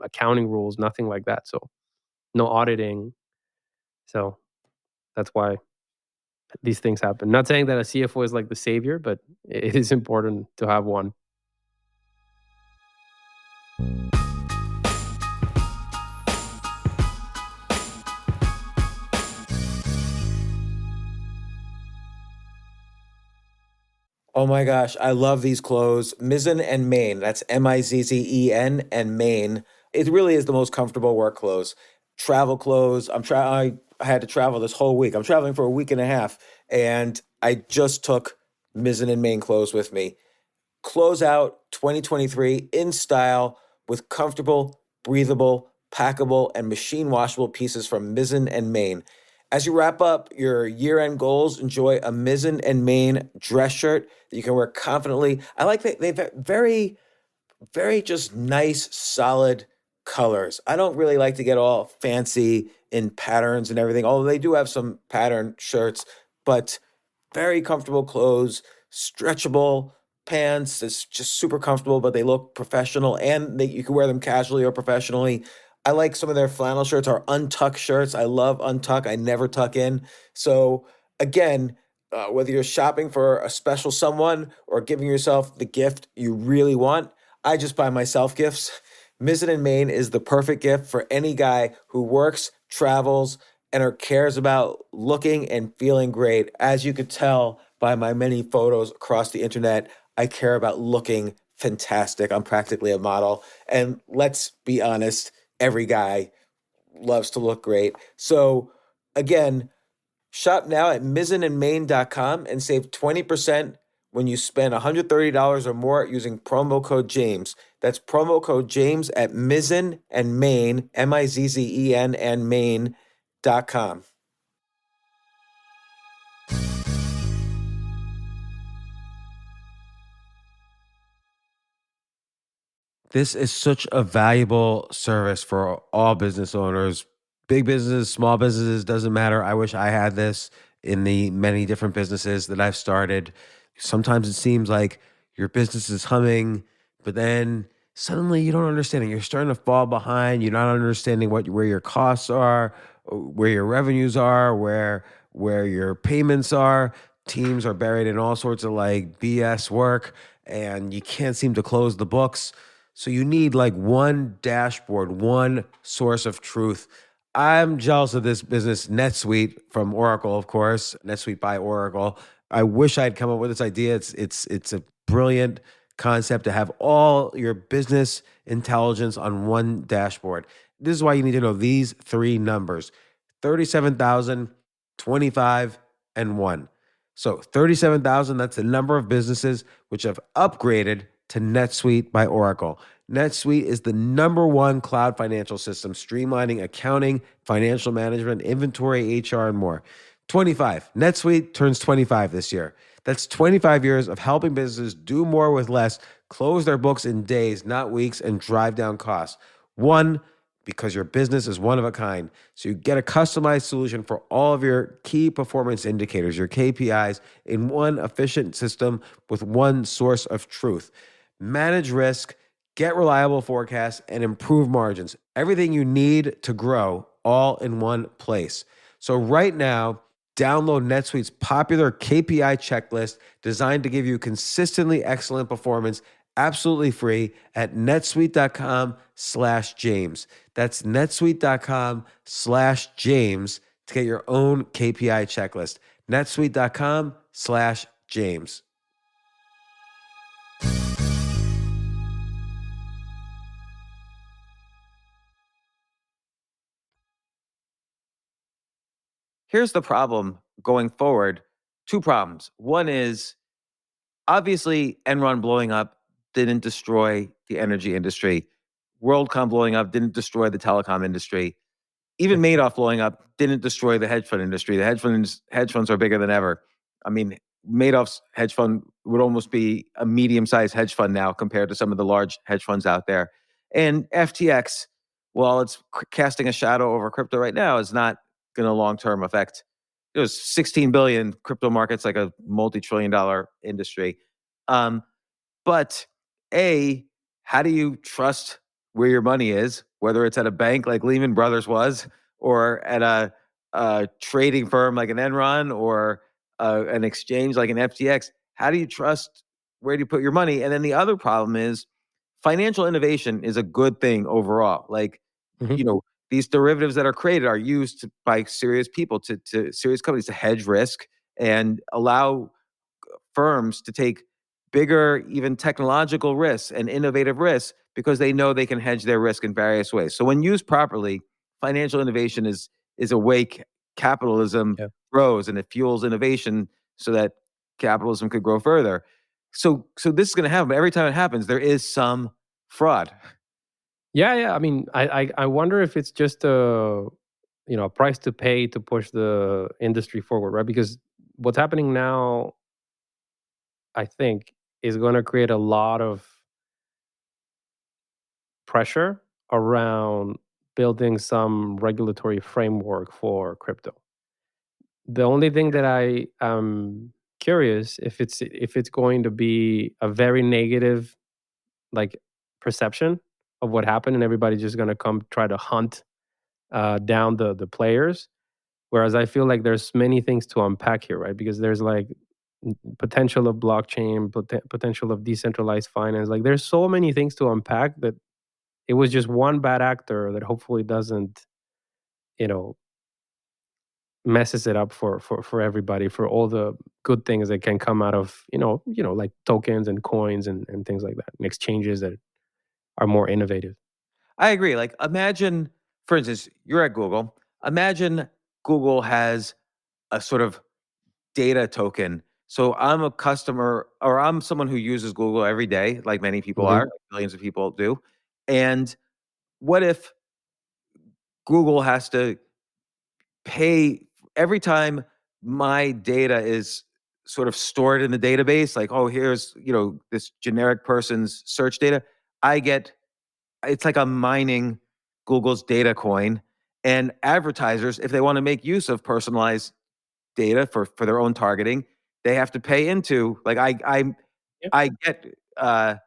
Speaker 6: accounting rules, nothing like that. So no auditing. So that's why these things happen. Not saying that a CFO is like the savior, but it is important to have one.
Speaker 4: Oh my gosh, I love these clothes. Mizzen and Main. That's Mizzen and Main. It really is the most comfortable work clothes. Travel clothes. I had to travel this whole week. I'm traveling for a week and a half, and I just took Mizzen and Main clothes with me. Close out 2023 in style with comfortable, breathable, packable, and machine washable pieces from Mizzen and Main. As you wrap up your year-end goals, enjoy a Mizzen and Main dress shirt that you can wear confidently. I like that they've very, very just nice, solid colors. I don't really like to get all fancy in patterns and everything, although they do have some pattern shirts, but very comfortable clothes, stretchable pants. It's just super comfortable, but they look professional and you can wear them casually or professionally. I like some of their flannel shirts or untuck shirts. I love untuck. I never tuck in. So again, whether you're shopping for a special someone or giving yourself the gift you really want, I just buy myself gifts. Mizzen and Main is the perfect gift for any guy who works, travels, and or cares about looking and feeling great. As you could tell by my many photos across the internet, I care about looking fantastic. I'm practically a model. And let's be honest, every guy loves to look great. So again, shop now at mizzenandmain.com and save 20% when you spend $130 or more using promo code James. That's promo code James at Mizzen and Main, Mizzen and Main.com.
Speaker 1: This is such a valuable service for all business owners, big businesses, small businesses, doesn't matter. I wish I had this in the many different businesses that I've started. Sometimes it seems like your business is humming, but then suddenly you don't understand it. You're starting to fall behind. You're not understanding where your costs are, where your revenues are, where your payments are. Teams are buried in all sorts of like BS work, and you can't seem to close the books. So you need like one dashboard, one source of truth. I'm jealous of this business, NetSuite from Oracle, of course, NetSuite by Oracle. I wish I'd come up with this idea. It's a brilliant concept to have all your business intelligence on one dashboard. This is why you need to know these three numbers: 37,000, 25, and 1. So 37,000, that's the number of businesses which have upgraded to NetSuite by Oracle. NetSuite is the number one cloud financial system, streamlining accounting, financial management, inventory, HR, and more. 25. NetSuite turns 25 this year. That's 25 years of helping businesses do more with less, close their books in days, not weeks, and drive down costs. 1, because your business is one of a kind. So you get a customized solution for all of your key performance indicators, your KPIs, in one efficient system with one source of truth. Manage risk, get reliable forecasts, and improve margins. Everything you need to grow all in one place. So right now, download NetSuite's popular KPI checklist designed to give you consistently excellent performance absolutely free at netsuite.com/James. That's netsuite.com/James to get your own KPI checklist. netsuite.com/James.
Speaker 4: Here's the problem going forward. Two problems. One is obviously Enron blowing up didn't destroy the energy industry. WorldCom blowing up didn't destroy the telecom industry. Even Madoff blowing up didn't destroy the hedge fund industry. The hedge funds are bigger than ever. I mean, Madoff's hedge fund would almost be a medium-sized hedge fund now compared to some of the large hedge funds out there. And FTX, while it's casting a shadow over crypto right now, is not going to long-term affect it was 16 billion. Crypto markets like a multi-trillion-dollar industry. But how do you trust where your money is, whether it's at a bank like Lehman Brothers was, or at a trading firm like an Enron, or an exchange like an FTX? How do you trust where do you put your money? And then the other problem is financial innovation is a good thing overall. Like, these derivatives that are created are used by serious people, to serious companies, to hedge risk and allow firms to take bigger, even technological risks and innovative risks because they know they can hedge their risk in various ways. So when used properly, financial innovation is a way capitalism grows, and it fuels innovation so that capitalism could grow further. So this is going to happen. Every time it happens, there is some fraud.
Speaker 6: Yeah. I mean, I wonder if it's just a price to pay to push the industry forward, right? Because what's happening now, I think, is going to create a lot of pressure around building some regulatory framework for crypto. The only thing that I am curious if it's going to be a very negative like perception of what happened, and everybody's just going to come try to hunt down the players. Whereas I feel like there's many things to unpack here, right? Because there's like potential of blockchain, potential of decentralized finance. Like there's so many things to unpack that it was just one bad actor that hopefully doesn't, you know, messes it up for everybody, for all the good things that can come out of, like tokens and coins and things like that, and exchanges that are more innovative.
Speaker 4: I agree. Like, imagine, for instance, you're at Google. Imagine Google has a sort of data token. So I'm a customer, or I'm someone who uses Google every day, like many people
Speaker 6: Mhm.
Speaker 4: are, like millions of people do. And what if Google has to pay every time my data is sort of stored in the database? Like, oh, here's, this generic person's search data. I get It's like I'm mining Google's data coin, and advertisers, if they want to make use of personalized data for their own targeting, they have to pay into, like,
Speaker 6: Yep.
Speaker 4: I get I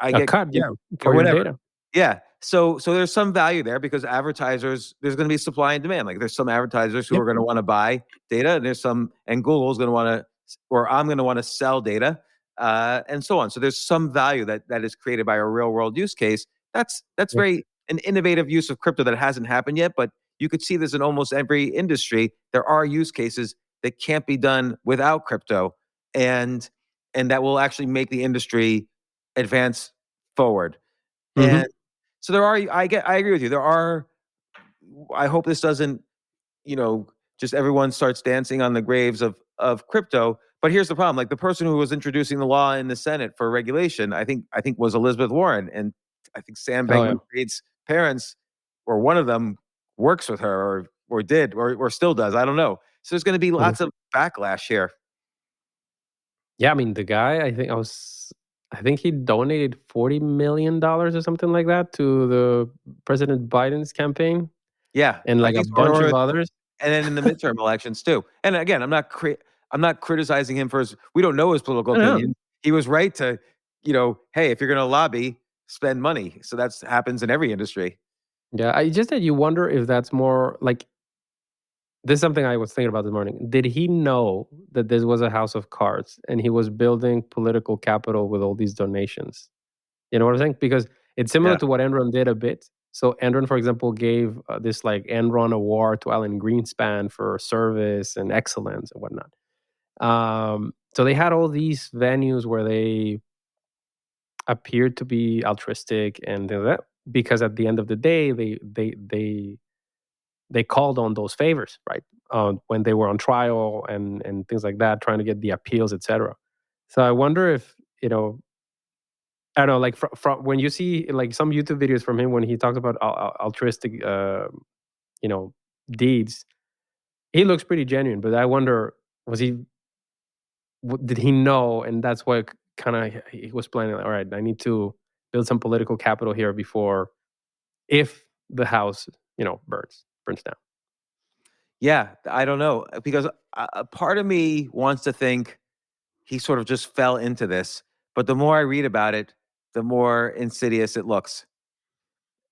Speaker 6: A
Speaker 4: get
Speaker 6: cut, yeah,
Speaker 4: or
Speaker 6: for your
Speaker 4: whatever.
Speaker 6: data.
Speaker 4: Yeah. So there's some value there because advertisers, there's going to be supply and demand. Like, there's some advertisers who
Speaker 6: Yep.
Speaker 4: are going to want to buy data, and and Google's going to want to, or I'm going to want to sell data, and so on. So there's some value that is created by a real world use case. That's
Speaker 6: Yep.
Speaker 4: very an innovative use of crypto that hasn't happened yet, but you could see this in almost every industry. There are use cases that can't be done without crypto, and that will actually make the industry advance forward.
Speaker 6: Mhm.
Speaker 4: And so there are, I agree with you. There are, I hope this doesn't, just everyone starts dancing on the graves of crypto. But here's the problem. Like, the person who was introducing the law in the Senate for regulation, I think was Elizabeth Warren. And I think Sam
Speaker 6: Oh, yeah.
Speaker 4: Bankman-Fried's parents, or one of them, works with her, or did, or still does. I don't know. So there's going to be
Speaker 6: Mhm.
Speaker 4: lots of backlash here.
Speaker 6: Yeah, I mean, the guy, I think he donated $40 million or something like that to the President Biden's campaign,
Speaker 4: Yeah,
Speaker 6: and
Speaker 4: I
Speaker 6: like a
Speaker 4: think,
Speaker 6: bunch of others.
Speaker 4: and then in the midterm elections too. And again, I'm not criticizing him for his. We don't know his political
Speaker 6: I know.
Speaker 4: opinion. He was right to, hey, if you're going to lobby, spend money. So that's happens in every industry.
Speaker 6: Yeah, I just that you wonder if that's more like this is something I was thinking about this morning. Did he know that this was a house of cards and he was building political capital with all these donations? You know what I'm saying? Because it's similar
Speaker 4: Yeah.
Speaker 6: to what Enron did a bit. So Enron, for example, gave this like Enron award to Alan Greenspan for service and excellence and whatnot. So they had all these venues where they appeared to be altruistic and things like that, because at the end of the day, they called on those favors, right? When they were on trial and things like that, trying to get the appeals, etc. So I wonder if I don't know, like from when you see like some YouTube videos from him when he talks about altruistic, you know, deeds, he looks pretty genuine. But I wonder, was he? Did he know? And that's why kind of he was planning. Like, all right, I need to build some political capital here before, if the house, burns down.
Speaker 4: Yeah, I don't know because a part of me wants to think he sort of just fell into this, but the more I read about it, the more insidious it looks.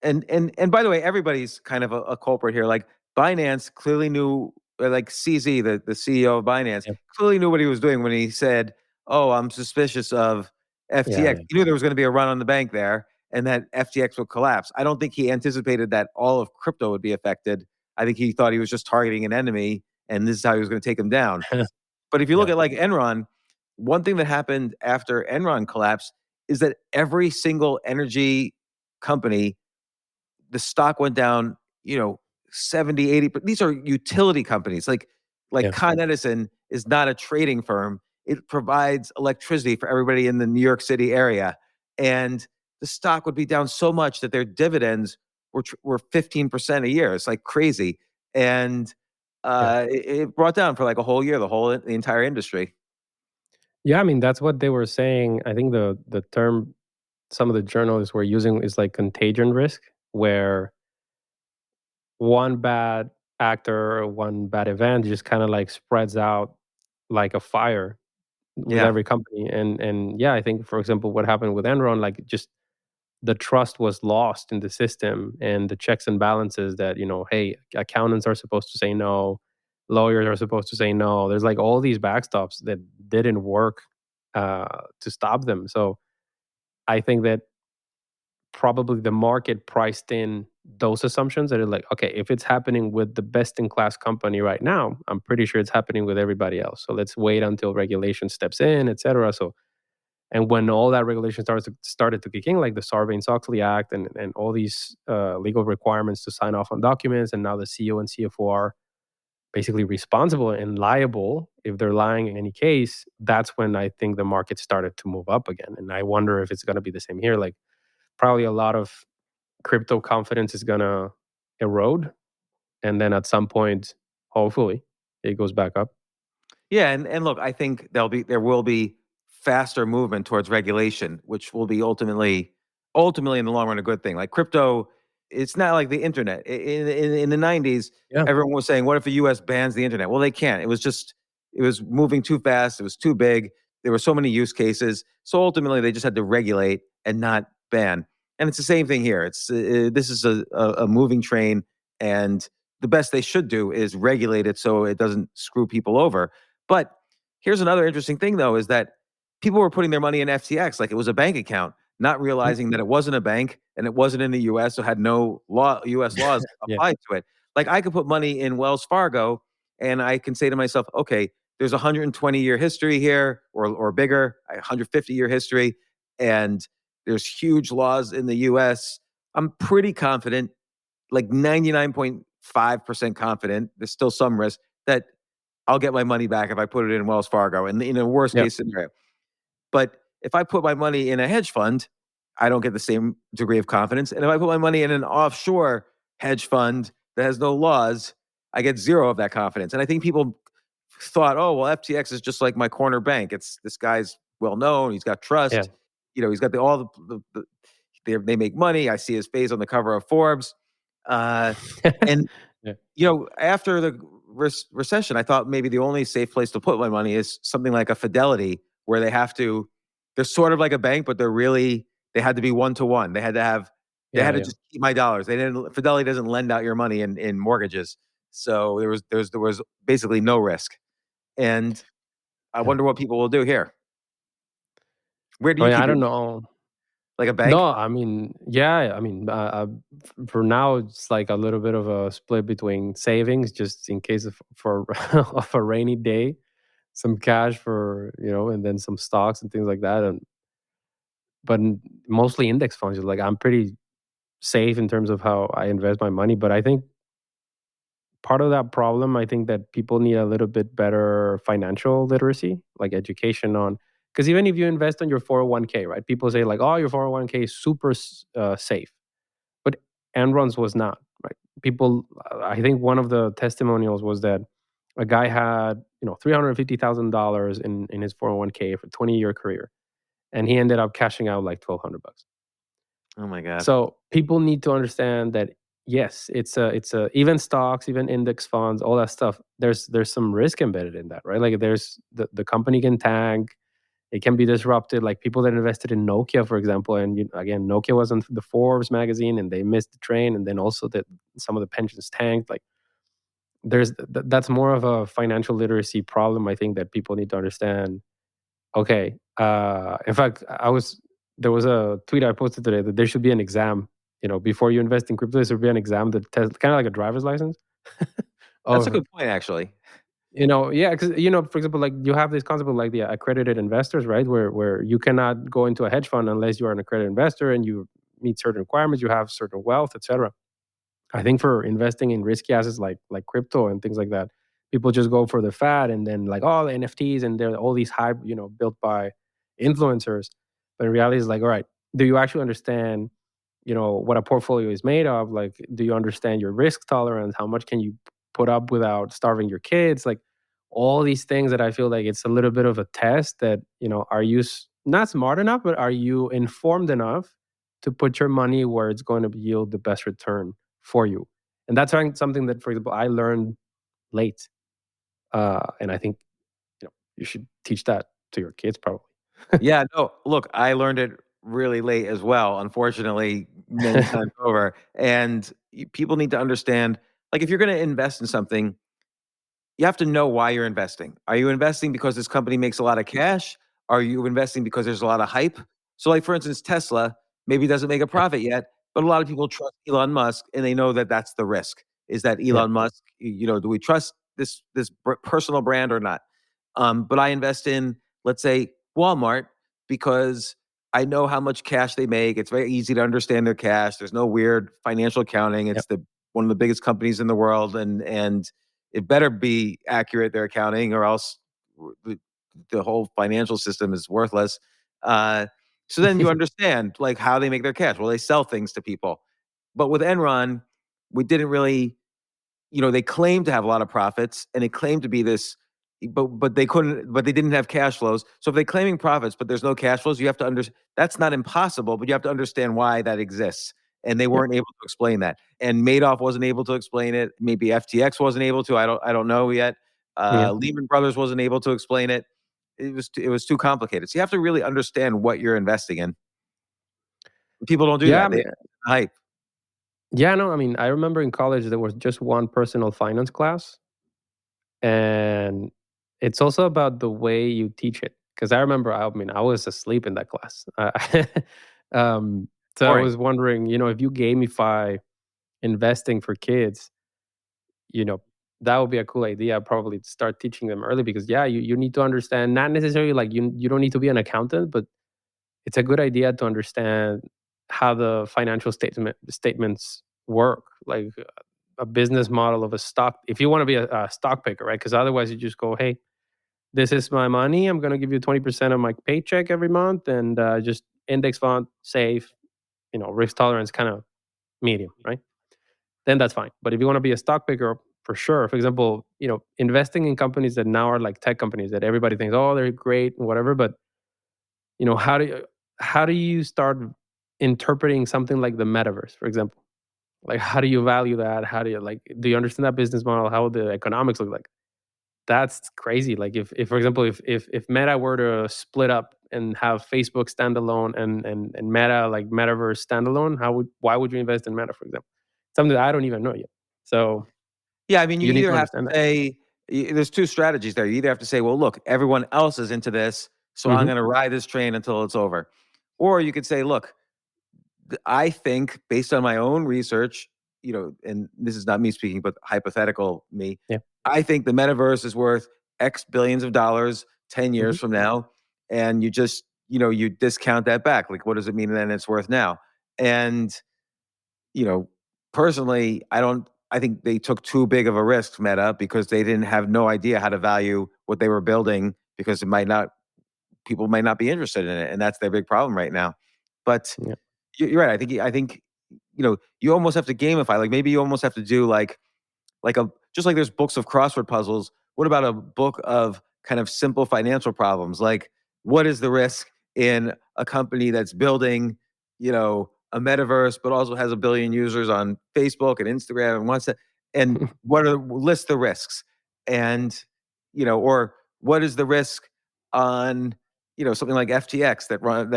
Speaker 4: And by the way, everybody's kind of a culprit here. Like Binance clearly knew, like CZ, the CEO of Binance,
Speaker 6: Yep.
Speaker 4: clearly knew what he was doing when he said, "Oh, I'm suspicious of
Speaker 6: Yeah,
Speaker 4: FTX."
Speaker 6: yeah,
Speaker 4: He knew there was going to be a run on the bank there, and that FTX would collapse. I don't think he anticipated that all of crypto would be affected. I think he thought he was just targeting an enemy, and this is how he was going to take him down. But if you look
Speaker 6: yeah,
Speaker 4: at like Enron, one thing that happened after Enron collapsed is that every single energy company, the stock went down, 70, 80. But these are utility companies. Like
Speaker 6: yeah,
Speaker 4: Con Edison is not a trading firm. It provides electricity for everybody in the New York City area. And the stock would be down so much that their dividends were 15% a year. It's like crazy. And
Speaker 6: yeah.
Speaker 4: it brought down for like a whole year, the entire industry.
Speaker 6: Yeah, I mean, that's what they were saying. I think the term some of the journalists were using is like contagion risk, where one bad actor or one bad event just kind of like spreads out like a fire with
Speaker 4: Yeah.
Speaker 6: every company. And yeah, I think for example, what happened with Enron, like just the trust was lost in the system and the checks and balances that, hey, accountants are supposed to say no, lawyers are supposed to say no. There's like all these backstops that didn't work to stop them. So I think that probably the market priced in those assumptions that are like, okay, if it's happening with the best in class company right now, I'm pretty sure it's happening with everybody else. So let's wait until regulation steps in, et cetera. So, and when all that regulation started to kick in, like the Sarbanes-Oxley Act and all these legal requirements to sign off on documents, and now the CEO and CFO are basically responsible and liable if they're lying in any case, that's when I think the market started to move up again. And I wonder if it's going to be the same here. Like probably a lot of crypto confidence is going to erode. And then at some point, hopefully, it goes back up.
Speaker 4: Yeah, and look, I think there will be faster movement towards regulation, which will be ultimately in the long run a good thing. Like crypto, it's not like the internet. In the 90s,
Speaker 6: Yeah.
Speaker 4: everyone was saying, "What if the U.S. bans the internet?" Well, they can't. It was moving too fast. It was too big. There were so many use cases. So ultimately, they just had to regulate and not ban. And it's the same thing here. This is a moving train, and the best they should do is regulate it so it doesn't screw people over. But here's another interesting thing, though, is that people were putting their money in FTX like it was a bank account, not
Speaker 6: Mm.
Speaker 4: realizing that it wasn't a bank and it wasn't in the US, so had no US laws
Speaker 6: Yeah.
Speaker 4: applied to it. Like I could put money in Wells Fargo and I can say to myself, okay, there's a 120-year history here or bigger, a 150-year history, and there's huge laws in the US. I'm pretty confident, like 99.5% confident, there's still some risk that I'll get my money back if I put it in Wells Fargo in a worst
Speaker 6: Yeah.
Speaker 4: case scenario. But if I put my money in a hedge fund, I don't get the same degree of confidence. And if I put my money in an offshore hedge fund that has no laws, I get zero of that confidence. And I think people thought, oh, well, FTX is just like my corner bank. It's this guy's well known. He's got
Speaker 6: Yeah.
Speaker 4: trust. He's got all they make money. I see his face on the cover of Forbes. And
Speaker 6: Yeah.
Speaker 4: after the recession, I thought maybe the only safe place to put my money is something like a Fidelity, where they're sort of like a bank, but they had to be one to one. They had
Speaker 6: Yeah.
Speaker 4: to
Speaker 6: Yeah.
Speaker 4: just keep my dollars. Fidelity doesn't lend out your money in mortgages. So there was basically no risk. And I
Speaker 6: Yeah.
Speaker 4: wonder what people will do here. Where do
Speaker 6: I
Speaker 4: you
Speaker 6: mean,
Speaker 4: keep
Speaker 6: I
Speaker 4: your
Speaker 6: don't
Speaker 4: money?
Speaker 6: know.
Speaker 4: Like a
Speaker 6: No,
Speaker 4: bank?
Speaker 6: I mean, yeah, I mean, for now, it's like a little bit of a split between savings, just in case for of a rainy day, some cash for and then some stocks and things like that, and mostly index funds. Like I'm pretty safe in terms of how I invest my money, but I think part of that problem, I think that people need a little bit better financial literacy, like education on. Because even if you invest on your 401k, right? People say like, "Oh, your 401k is super safe," but Enron's was not. Right? People, I think one of the testimonials was that a guy had $350,000 in his 401k for 20-year career, and he ended up cashing out like $1,200.
Speaker 4: Oh my God.
Speaker 6: So people need to understand that yes, it's even stocks, even index funds, all that stuff. There's some risk embedded in that, right? Like there's the company can tank, it can be disrupted. Like people that invested in Nokia, for example, and again, Nokia was on the Forbes magazine, and they missed the train, and then also that some of the pensions tanked. Like that's more of a financial literacy problem, I think, that people need to understand. Okay, in fact, there was a tweet I posted today that there should be an exam. Before you invest in crypto, there should be an exam that tests kind of like a driver's license.
Speaker 4: That's a
Speaker 6: of
Speaker 4: good point, actually.
Speaker 6: Yeah, because for example, like you have this concept of like the accredited investors, right? Where you cannot go into a hedge fund unless you are an accredited investor and you meet certain requirements, you have certain wealth, etc. I think for investing in risky assets like crypto and things like that, people just go for the fad and then like all the NFTs and they're all these hype, built by influencers. But in reality, it's like, all right, do you actually understand, what a portfolio is made of? Like, do you understand your risk tolerance? How much can you put up without starving your kids? Like all these things that I feel like it's a little bit of a test that, are you not smart enough, but are you informed enough to put your money where it's going to yield the best return for you? And that's something that, for example, I learned late. And I think, you should teach that to your kids probably.
Speaker 4: Yeah, no, look, I learned it really late as well, unfortunately, many times over. And people need to understand, like, if you're going to invest in something, you have to know why you're investing. Are you investing because this company makes a lot of cash? Are you investing because there's a lot of hype? So, like, for instance, Tesla maybe doesn't make a
Speaker 6: Yeah.
Speaker 4: profit yet, but a lot of people trust Elon Musk, and they know that that's the risk. Is that
Speaker 6: Yeah.
Speaker 4: Elon Musk? Do we trust this personal brand or not? But I invest in, let's say, Walmart because I know how much cash they make. It's very easy to understand their cash. There's no weird financial accounting. It's
Speaker 6: Yep.
Speaker 4: one of the biggest companies in the world, and it better be accurate, their accounting, or else the whole financial system is worthless. So then you understand like how they make their cash. Well, they sell things to people. But with Enron, we didn't really, they claimed to have a lot of profits and it claimed to be this, but they couldn't, but they didn't have cash flows. So if they're claiming profits, but there's no cash flows, you have to understand that's not impossible, but you have to understand why that exists. And they
Speaker 6: Yep.
Speaker 4: weren't able to explain that. And Madoff wasn't able to explain it. Maybe FTX wasn't able to. I don't know yet.
Speaker 6: Yeah.
Speaker 4: Lehman Brothers wasn't able to explain it. It was too complicated. So you have to really understand what you're investing in. People don't do
Speaker 6: Yeah. I
Speaker 4: that. They
Speaker 6: mean,
Speaker 4: hype.
Speaker 6: yeah. No. I mean, I remember in college there was just one personal finance class, and it's also about the way you teach it. Because I remember, I mean, I was asleep in that class. So I
Speaker 4: Boring.
Speaker 6: was wondering, if you gamify investing for kids, you know, that would be a cool idea. Probably to start teaching them early because yeah, you need to understand. Not necessarily like you don't need to be an accountant, but it's a good idea to understand how the financial statements work, like a business model of a stock. If you want to be a stock picker, right? Because otherwise, you just go, "Hey, this is my money. I'm going to give you 20% of my paycheck every month, and just index fund, safe, risk tolerance kind of medium, right?" Then that's fine. But if you want to be a stock picker, for sure. For example, investing in companies that now are like tech companies that everybody thinks, oh, they're great and whatever, but how do you start interpreting something like the metaverse, for example? Like, how do you value that? How do you understand that business model? How the economics look like? That's crazy. Like, if for example, if Meta were to split up and have Facebook standalone and Meta like metaverse standalone, why would you invest in Meta, for example? Something that I don't even know yet. So
Speaker 4: Yeah, I mean, you
Speaker 6: you need
Speaker 4: either
Speaker 6: to
Speaker 4: have to
Speaker 6: understand that.
Speaker 4: say there's two strategies there. You either have to say, well, look, everyone else is into this, so I'm
Speaker 6: Hmm.
Speaker 4: going to ride this train until it's over. Or you could say, look, I think based on my own research, and this is not me speaking, but hypothetical me,
Speaker 6: Yeah.
Speaker 4: I think the metaverse is worth X billions of dollars 10
Speaker 6: Hmm.
Speaker 4: years from now. And you just, you discount that back. Like, what does it mean then it's worth now? And you know, personally, I think they took too big of a risk, Meta, because they didn't have no idea how to value what they were building because people might not be interested in it. And that's their big problem right now. But
Speaker 6: Yeah.
Speaker 4: you're right. I think, you almost have to gamify. Like maybe you almost have to do just like there's books of crossword puzzles. What about a book of kind of simple financial problems? Like what is the risk in a company that's building, a metaverse, but also has 1 billion users on Facebook and Instagram and WhatsApp. And list the risks, and or what is the risk on something like FTX that runs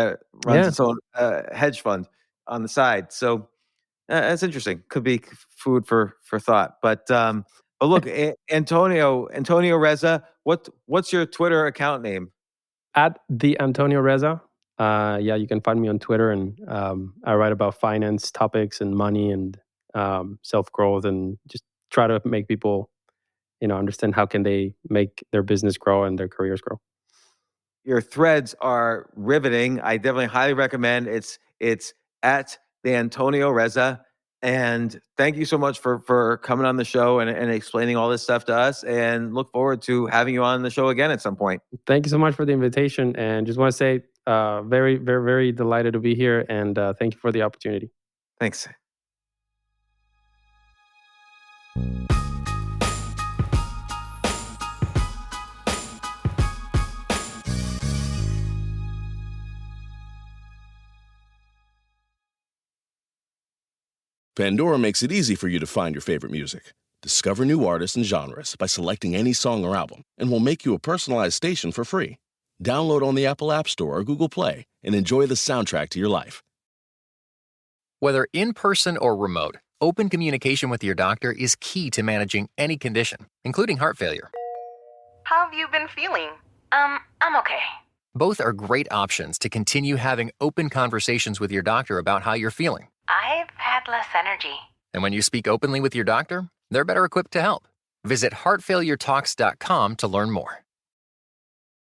Speaker 6: Yeah.
Speaker 4: its own hedge fund on the side. So that's interesting. Could be food for thought. But look, Antonio Reza, what's your Twitter account name?
Speaker 6: At the Antonio Reza. Yeah, you can find me on Twitter, and I write about finance topics and money and self-growth, and just try to make people, understand how can they make their business grow and their careers grow.
Speaker 4: Your threads are riveting. I definitely highly recommend. It's at the Antonio Reza. And thank you so much for coming on the show and explaining all this stuff to us. And look forward to having you on the show again at some point.
Speaker 6: Thank you so much for the invitation, and just want to say very, very, very delighted to be here, and thank you for the opportunity.
Speaker 4: Thanks.
Speaker 7: Pandora makes it easy for you to find your favorite music. Discover new artists and genres by selecting any song or album, and we'll make you a personalized station for free. Download on the Apple App Store or Google Play and enjoy the soundtrack to your life.
Speaker 8: Whether in person or remote, open communication with your doctor is key to managing any condition, including heart failure.
Speaker 9: How have you been feeling? I'm okay.
Speaker 8: Both are great options to continue having open conversations with your doctor about how you're feeling.
Speaker 9: I've had less energy.
Speaker 8: And when you speak openly with your doctor, they're better equipped to help. Visit heartfailuretalks.com to learn more.